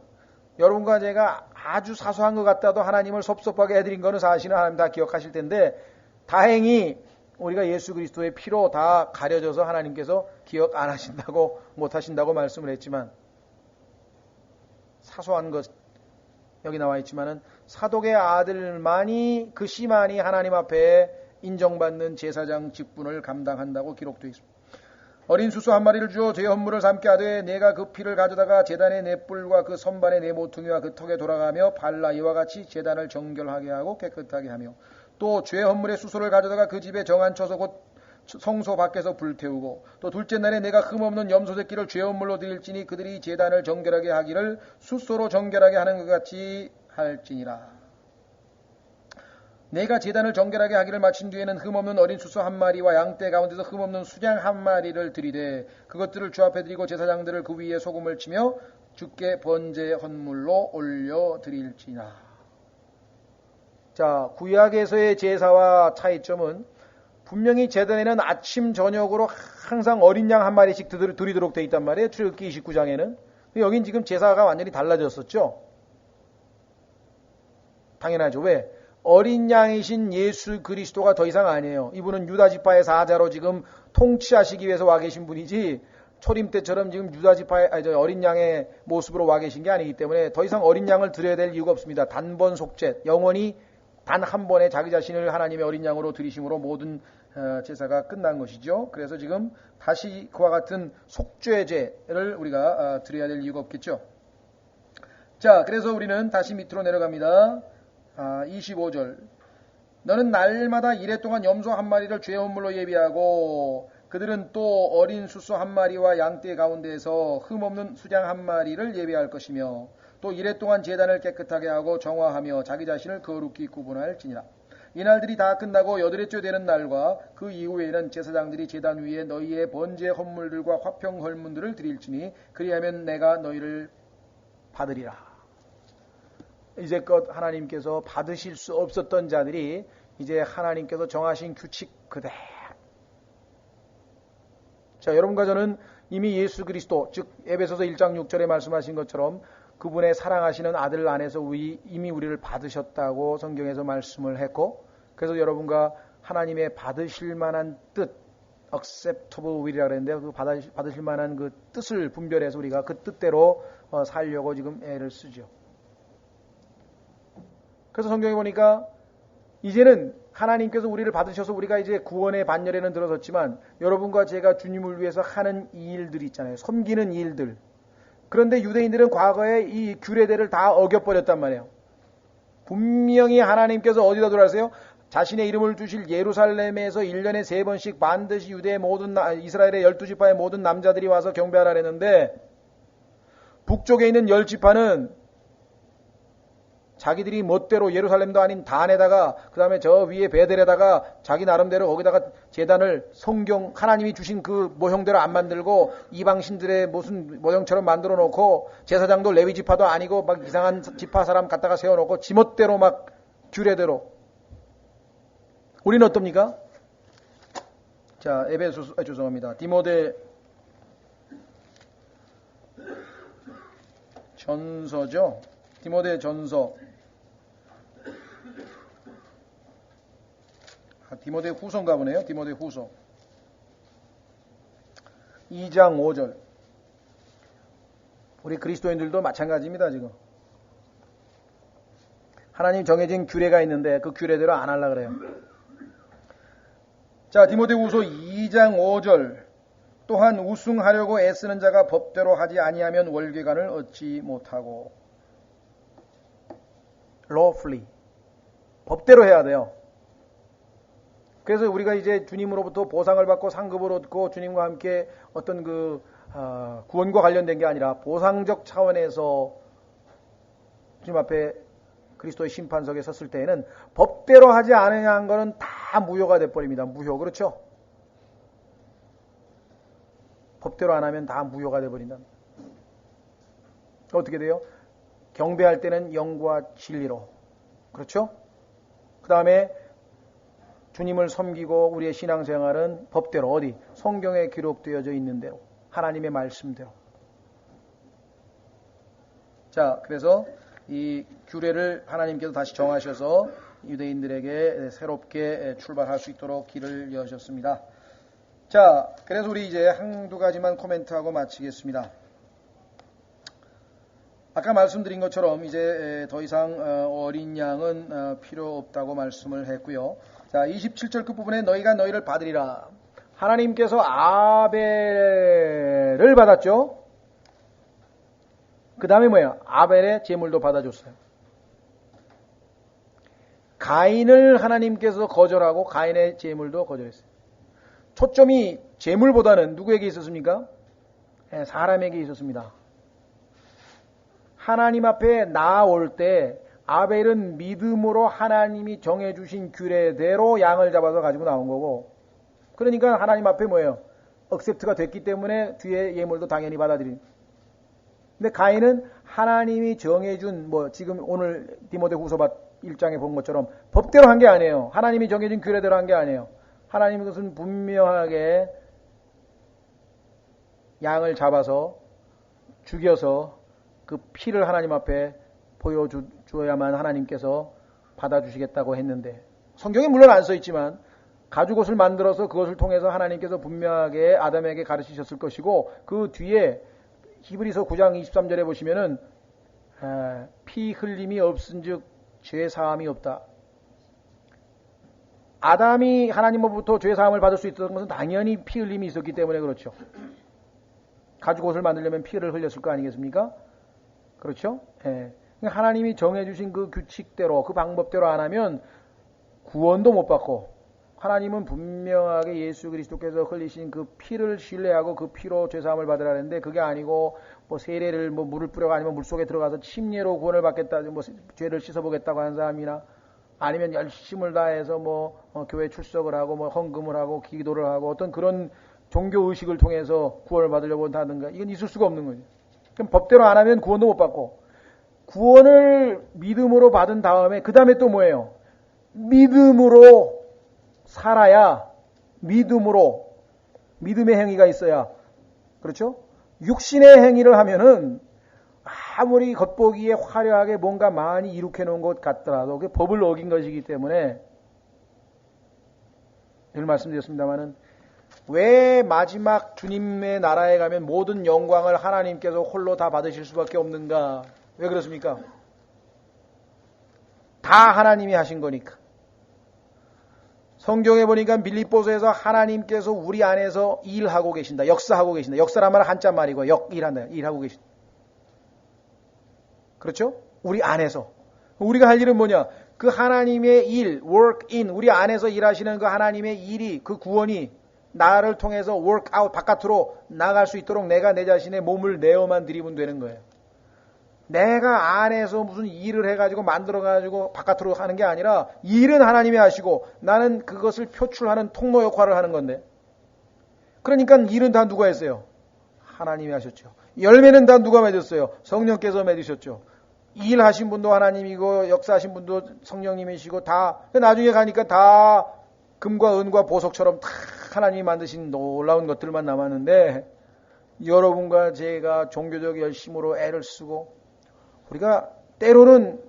여러분과 제가 아주 사소한 것 같아도 하나님을 섭섭하게 해드린 거는 사실은 하나님 다 기억하실 텐데 다행히 우리가 예수 그리스도의 피로 다 가려져서 하나님께서 기억 안 하신다고 못 하신다고 말씀을 했지만 사소한 것 여기 나와 있지만은 사독의 아들만이 그 씨만이 하나님 앞에 인정받는 제사장 직분을 감당한다고 기록되어 있습니다. 어린 수소 한 마리를 주어 죄 헌물을 삼게 하되 내가 그 피를 가져다가 제단의 네 뿔과 그 선반의 네 모퉁이와 그 턱에 돌아가며 발라 이와 같이 제단을 정결하게 하고 깨끗하게 하며 또 죄 헌물의 수소를 가져다가 그 집에 정한쳐서 곧 성소 밖에서 불태우고 또 둘째 날에 내가 흠없는 염소 새끼를 죄 헌물로 드릴지니 그들이 제단을 정결하게 하기를 수소로 정결하게 하는 것 같이 할지니라. 내가 제단을 정결하게 하기를 마친 뒤에는 흠없는 어린 수소 한 마리와 양떼 가운데서 흠없는 수양 한 마리를 드리되 그것들을 주 앞에 드리고 제사장들을 그 위에 소금을 치며 주께 번제 헌물로 올려드릴지나. 자, 구약에서의 제사와 차이점은 분명히 제단에는 아침 저녁으로 항상 어린 양 한 마리씩 드리도록 되어 있단 말이에요. 출애굽기 29장에는. 여긴 지금 제사가 완전히 달라졌었죠. 당연하죠. 왜? 어린 양이신 예수 그리스도가 더 이상 아니에요. 이분은 유다 지파의 사자로 지금 통치하시기 위해서 와 계신 분이지 초림 때처럼 지금 유다 지파의 어린 양의 모습으로 와 계신 게 아니기 때문에 더 이상 어린 양을 드려야 될 이유가 없습니다. 단번 속죄, 영원히 단 한 번에 자기 자신을 하나님의 어린 양으로 드리심으로 모든 제사가 끝난 것이죠. 그래서 지금 다시 그와 같은 속죄제를 우리가 드려야 될 이유가 없겠죠. 자, 그래서 우리는 다시 밑으로 내려갑니다. 25절 너는 날마다 이레 동안 염소 한 마리를 죄 헌물로 예비하고 그들은 또 어린 수소 한 마리와 양떼 가운데에서 흠없는 수장 한 마리를 예비할 것이며 또 이레 동안 제단을 깨끗하게 하고 정화하며 자기 자신을 거룩히 구분할지니라. 이 날들이 다 끝나고 여드레째 되는 날과 그 이후에는 제사장들이 제단 위에 너희의 번제 헌물들과 화평 헌물들을 드릴지니 그리하면 내가 너희를 받으리라. 이제껏 하나님께서 받으실 수 없었던 자들이 이제 하나님께서 정하신 규칙 그대로. 자, 여러분과 저는 이미 예수 그리스도, 즉 에베소서 1장 6절에 말씀하신 것처럼 그분의 사랑하시는 아들 안에서 이미 우리를 받으셨다고 성경에서 말씀을 했고, 그래서 여러분과 하나님의 받으실 만한 뜻, acceptable will이라고 그랬는데 그 받으실 만한 그 뜻을 분별해서 우리가 그 뜻대로 살려고 지금 애를 쓰죠. 그래서 성경에 보니까 이제는 하나님께서 우리를 받으셔서 우리가 이제 구원의 반열에는 들어섰지만 여러분과 제가 주님을 위해서 하는 이 일들이 있잖아요. 섬기는 일들. 그런데 유대인들은 과거에 이 규례대를 다 어겨버렸단 말이에요. 분명히 하나님께서 어디다 들어가세요? 자신의 이름을 두실 예루살렘에서 1년에 3번씩 반드시 유대의 모든 이스라엘의 12지파의 모든 남자들이 와서 경배하라 했는데 북쪽에 있는 10지파는 자기들이 멋대로 예루살렘도 아닌 단에다가 그 다음에 저 위에 베델에다가 자기 나름대로 거기다가 제단을 성경 하나님이 주신 그 모형대로 안 만들고 이방신들의 무슨 모형처럼 만들어 놓고 제사장도 레위 지파도 아니고 막 이상한 지파 사람 갖다가 세워놓고 지멋대로 막 규례대로. 우리는 어떻습니까? 자, 에베소서, 죄송합니다. 디모데 전서죠. 디모데 전서. 디모데 후서인가 보네요. 디모데 후서 2장 5절. 우리 그리스도인들도 마찬가지입니다. 지금 하나님 정해진 규례가 있는데 그 규례대로 안 하려고 그래요. 자, 디모데 후서 2장 5절. 또한 우승하려고 애쓰는 자가 법대로 하지 아니하면 월계관을 얻지 못하고. lawfully. 법대로 해야 돼요. 그래서 우리가 이제 주님으로부터 보상을 받고 상급을 얻고 주님과 함께 어떤 구원과 관련된 게 아니라 보상적 차원에서 주님 앞에 그리스도의 심판석에 섰을 때에는 법대로 하지 않으냐 한 거는 다 무효가 돼버립니다. 무효. 그렇죠? 법대로 안 하면 다 무효가 돼버린다. 어떻게 돼요? 경배할 때는 영과 진리로. 그렇죠? 그 다음에 주님을 섬기고 우리의 신앙생활은 법대로 어디? 성경에 기록되어져 있는 대로. 하나님의 말씀대로. 자, 그래서 이 규례를 하나님께서 다시 정하셔서 유대인들에게 새롭게 출발할 수 있도록 길을 여셨습니다. 자, 그래서 우리 이제 한두 가지만 코멘트하고 마치겠습니다. 아까 말씀드린 것처럼 이제 더 이상 어린 양은 필요 없다고 말씀을 했고요. 자, 27절 끝부분에 너희가 너희를 받으리라. 하나님께서 아벨을 받았죠. 그 다음에 뭐예요? 아벨의 제물도 받아줬어요. 가인을 하나님께서 거절하고 가인의 제물도 거절했어요. 초점이 제물보다는 누구에게 있었습니까? 사람에게 있었습니다. 하나님 앞에 나아올 때 아벨은 믿음으로 하나님이 정해주신 규례대로 양을 잡아서 가지고 나온 거고, 그러니까 하나님 앞에 뭐예요? 억셉트가 됐기 때문에 뒤에 예물도 당연히 받아들인. 근데 가인은 하나님이 정해준 지금 오늘 디모데 후서 1장에 본 것처럼 법대로 한 게 아니에요. 하나님이 정해준 규례대로 한 게 아니에요. 하나님은 그것은 분명하게 양을 잡아서 죽여서 그 피를 하나님 앞에 보여줘야만 하나님께서 받아주시겠다고 했는데, 성경에 물론 안 써있지만 가죽옷을 만들어서 그것을 통해서 하나님께서 분명하게 아담에게 가르치셨을 것이고, 그 뒤에 히브리서 9장 23절에 보시면은 피 흘림이 없은즉 죄사함이 없다. 아담이 하나님으로부터 죄사함을 받을 수 있었던 것은 당연히 피 흘림이 있었기 때문에 그렇죠. 가죽옷을 만들려면 피를 흘렸을 거 아니겠습니까? 그렇죠? 예. 하나님이 정해주신 그 규칙대로, 그 방법대로 안 하면 구원도 못 받고 하나님은 분명하게 예수 그리스도께서 흘리신 그 피를 신뢰하고 그 피로 죄사함을 받으라 했는데 그게 아니고 뭐 세례를 뭐 물을 뿌려가 아니면 물속에 들어가서 침례로 구원을 받겠다 뭐 죄를 씻어보겠다고 하는 사람이나 아니면 열심을 다해서 뭐 교회 출석을 하고 뭐 헌금을 하고 기도를 하고 어떤 그런 종교 의식을 통해서 구원을 받으려고 한다든가 이건 있을 수가 없는 거죠. 그럼 법대로 안 하면 구원도 못 받고 구원을 믿음으로 받은 다음에 그 다음에 또 뭐예요? 믿음으로 살아야 믿음의 행위가 있어야 그렇죠? 육신의 행위를 하면은 아무리 겉보기에 화려하게 뭔가 많이 이룩해 놓은 것 같더라도 그게 법을 어긴 것이기 때문에 늘 말씀드렸습니다마는 왜 마지막 주님의 나라에 가면 모든 영광을 하나님께서 홀로 다 받으실 수밖에 없는가? 왜 그렇습니까? 다 하나님이 하신 거니까. 성경에 보니까 빌립보서에서 하나님께서 우리 안에서 일하고 계신다. 역사하고 계신다. 역사란 말은 한자 말이고 일한다. 일하고 계신다. 그렇죠? 우리 안에서. 우리가 할 일은 뭐냐? 그 하나님의 일, work in, 우리 안에서 일하시는 그 하나님의 일이, 그 구원이 나를 통해서 work out, 바깥으로 나갈 수 있도록 내가 내 자신의 몸을 내어만 드리면 되는 거예요. 내가 안에서 무슨 일을 해가지고 만들어가지고 바깥으로 하는 게 아니라 일은 하나님이 하시고 나는 그것을 표출하는 통로 역할을 하는 건데. 그러니까 일은 다 누가 했어요? 하나님이 하셨죠. 열매는 다 누가 맺었어요? 성령께서 맺으셨죠. 일하신 분도 하나님이고 역사하신 분도 성령님이시고 다 나중에 가니까 다 금과 은과 보석처럼 다 하나님이 만드신 놀라운 것들만 남았는데 여러분과 제가 종교적 열심으로 애를 쓰고 우리가 때로는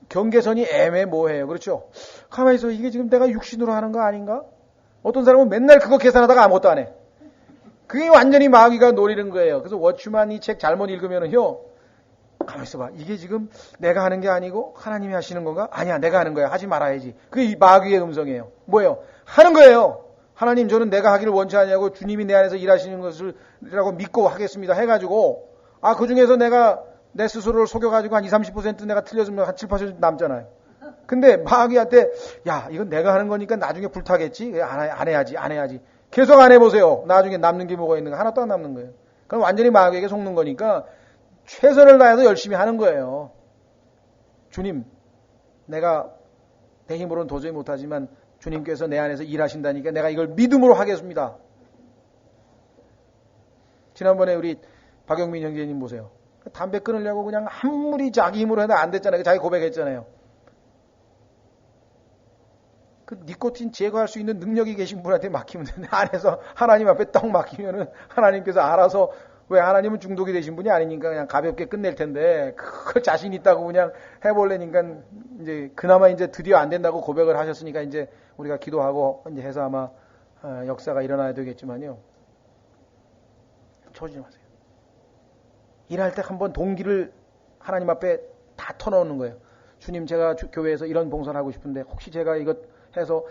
경계선이 애매모호해요. 그렇죠? 가만히 있어. 이게 지금 내가 육신으로 하는 거 아닌가? 어떤 사람은 맨날 그거 계산하다가 아무것도 안 해. 그게 완전히 마귀가 노리는 거예요. 그래서 워치만 이 책 잘못 읽으면은요. 가만히 있어봐. 이게 지금 내가 하는 게 아니고 하나님이 하시는 건가? 아니야. 내가 하는 거야. 하지 말아야지. 그게 마귀의 음성이에요. 뭐예요? 하는 거예요. 하나님 저는 내가 하기를 원치 않냐고 주님이 내 안에서 일하시는 것을 라고 믿고 하겠습니다. 해가지고 그 중에서 내가 내 스스로를 속여가지고 한 20, 30% 내가 틀렸으면 한 7, 8% 남잖아요. 근데 마귀한테 야 이건 내가 하는 거니까 나중에 불타겠지. 안 해야지. 계속 안 해보세요. 나중에 남는 게 뭐가 있는가? 하나도 안 남는 거예요. 그럼 완전히 마귀에게 속는 거니까 최선을 다해서 열심히 하는 거예요. 주님, 내가 내 힘으로는 도저히 못하지만 주님께서 내 안에서 일하신다니까 내가 이걸 믿음으로 하겠습니다. 지난번에 우리 박영민 형제님 보세요. 담배 끊으려고 그냥 아무리 자기 힘으로 해도 안 됐잖아요. 자기 고백했잖아요. 그 니코틴 제거할 수 있는 능력이 계신 분한테 맡기면 되는데 안에서 하나님 앞에 딱 맡기면은 하나님께서 알아서 왜 하나님은 중독이 되신 분이 아니니까 그냥 가볍게 끝낼 텐데 그걸 자신 있다고 그냥 해볼래니까 이제 그나마 이제 드디어 안 된다고 고백을 하셨으니까 이제 우리가 기도하고 이제 해서 아마 역사가 일어나야 되겠지만요. 조지 마세요. 일할 때 한번 동기를 하나님 앞에 다 터놓는 거예요. 주님 제가 교회에서 이런 봉사를 하고 싶은데 혹시 제가 이것 해서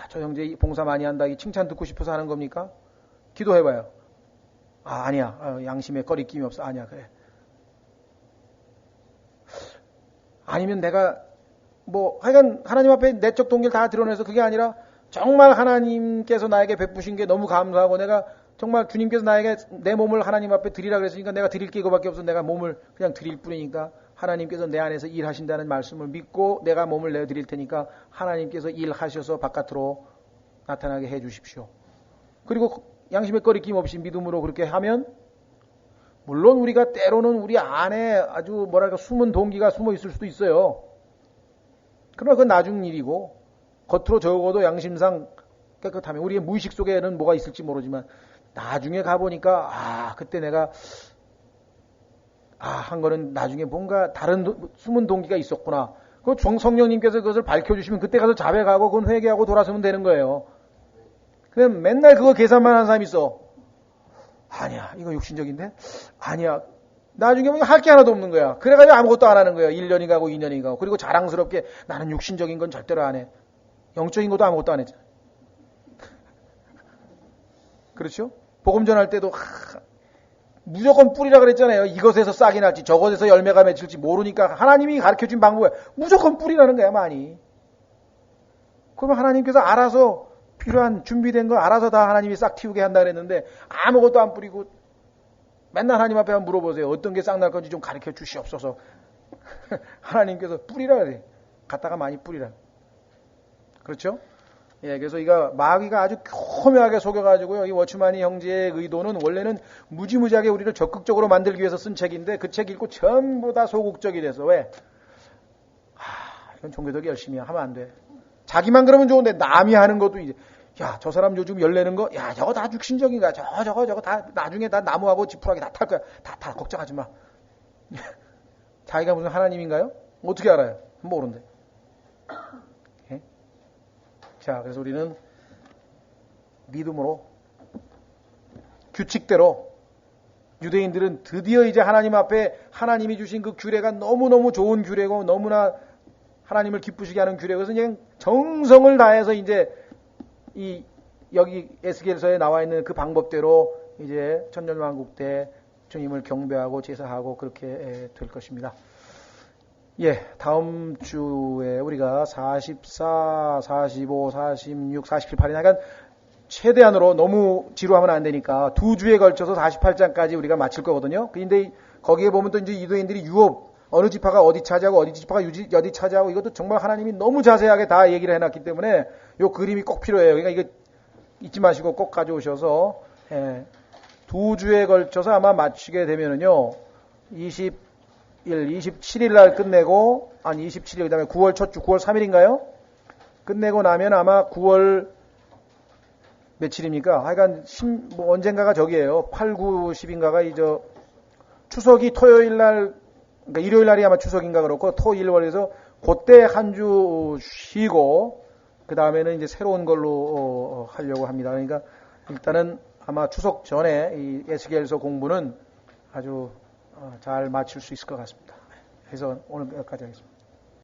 저 형제 봉사 많이 한다 이 칭찬 듣고 싶어서 하는 겁니까? 기도해봐요. 아니야. 양심에 꺼리낌이 없어. 아니야. 그래. 아니면 내가 하여간 하나님 앞에 내적 동기를 다 드러내서 그게 아니라 정말 하나님께서 나에게 베푸신 게 너무 감사하고 내가 정말 주님께서 나에게 내 몸을 하나님 앞에 드리라 그랬으니까 내가 드릴 게 이거밖에 없어. 내가 몸을 그냥 드릴 뿐이니까 하나님께서 내 안에서 일하신다는 말씀을 믿고 내가 몸을 내드릴 테니까 하나님께서 일하셔서 바깥으로 나타나게 해 주십시오. 그리고 양심의 꺼리낌 없이 믿음으로 그렇게 하면 물론 우리가 때로는 우리 안에 아주 숨은 동기가 숨어 있을 수도 있어요. 그러나 그건 나중 일이고 겉으로 적어도 양심상 깨끗하면 우리의 무의식 속에는 뭐가 있을지 모르지만 나중에 가보니까 그때 내가 한 거는 나중에 뭔가 다른 숨은 동기가 있었구나. 그 성령님께서 그것을 밝혀주시면 그때 가서 자백하고 그건 회개하고 돌아서면 되는 거예요. 그냥 맨날 그거 계산만 하는 사람이 있어. 아니야 이거 육신적인데? 아니야. 나중에 할 게 하나도 없는 거야. 그래가지고 아무것도 안 하는 거야. 1년이 가고 2년이 가고. 그리고 자랑스럽게 나는 육신적인 건 절대로 안 해. 영적인 것도 아무것도 안 했잖아. 그렇죠? 복음 전할 때도 무조건 뿌리라 그랬잖아요. 이것에서 싹이 날지 저것에서 열매가 맺힐지 모르니까 하나님이 가르쳐준 방법에 무조건 뿌리라는 거야. 많이. 그러면 하나님께서 알아서 필요한 준비된 거 알아서 다 하나님이 싹 틔우게 한다 그랬는데 아무것도 안 뿌리고 맨날 하나님 앞에 한번 물어보세요. 어떤 게 싹 날 건지 좀 가르쳐 주시옵소서. 하나님께서 뿌리라 그래. 갖다가 많이 뿌리라. 그렇죠? 예, 그래서 이거 마귀가 아주 교묘하게 속여가지고요. 이 워치마니 형제의 의도는 원래는 무지무지하게 우리를 적극적으로 만들기 위해서 쓴 책인데 그 책 읽고 전부 다 소극적이 돼서 왜? 이건 종교덕이 열심히 하면 안 돼. 자기만 그러면 좋은데 남이 하는 것도 이제 야, 저 사람 요즘 열내는 거, 야, 저거 다 육신적인가? 저거 다 나중에 다 나무하고 지푸라기 다 탈 거야. 다 걱정하지 마. 자기가 무슨 하나님인가요? 어떻게 알아요? 모른대. 예? 자, 그래서 우리는 믿음으로 규칙대로 유대인들은 드디어 이제 하나님 앞에 하나님이 주신 그 규례가 너무너무 좋은 규례고 너무나 하나님을 기쁘시게 하는 규례. 그래서 그냥 정성을 다해서 이제 여기 에스겔서에 나와 있는 그 방법대로 이제 천년왕국 때 주님을 경배하고 제사하고 그렇게 될 것입니다. 예, 다음 주에 우리가 44, 45, 46, 47, 8이 약간 최대한으로 너무 지루하면 안 되니까 두 주에 걸쳐서 48장까지 우리가 마칠 거거든요. 근데 거기에 보면 또 이제 유대인들이 유업 어느 지파가 어디 차지하고 어디 지파가 어디 차지하고 이것도 정말 하나님이 너무 자세하게 다 얘기를 해놨기 때문에 요 그림이 꼭 필요해요. 그러니까 이거 잊지 마시고 꼭 가져오셔서 두 주에 걸쳐서 아마 마치게 되면은요 21, 27일 날 끝내고 27일 그다음에 9월 첫 주 9월 3일인가요? 끝내고 나면 아마 9월 며칠입니까? 하여간 뭐 언젠가가 저기예요. 8, 9, 10인가가 추석이 토요일 날 그러니까 일요일 날이 아마 추석인가 그렇고 토일 월에서 그때 한 주 쉬고 그 다음에는 이제 새로운 걸로 하려고 합니다. 그러니까 일단은 아마 추석 전에 이 에스겔서 공부는 아주 잘 마칠 수 있을 것 같습니다. 그래서 오늘 여기까지 하겠습니다.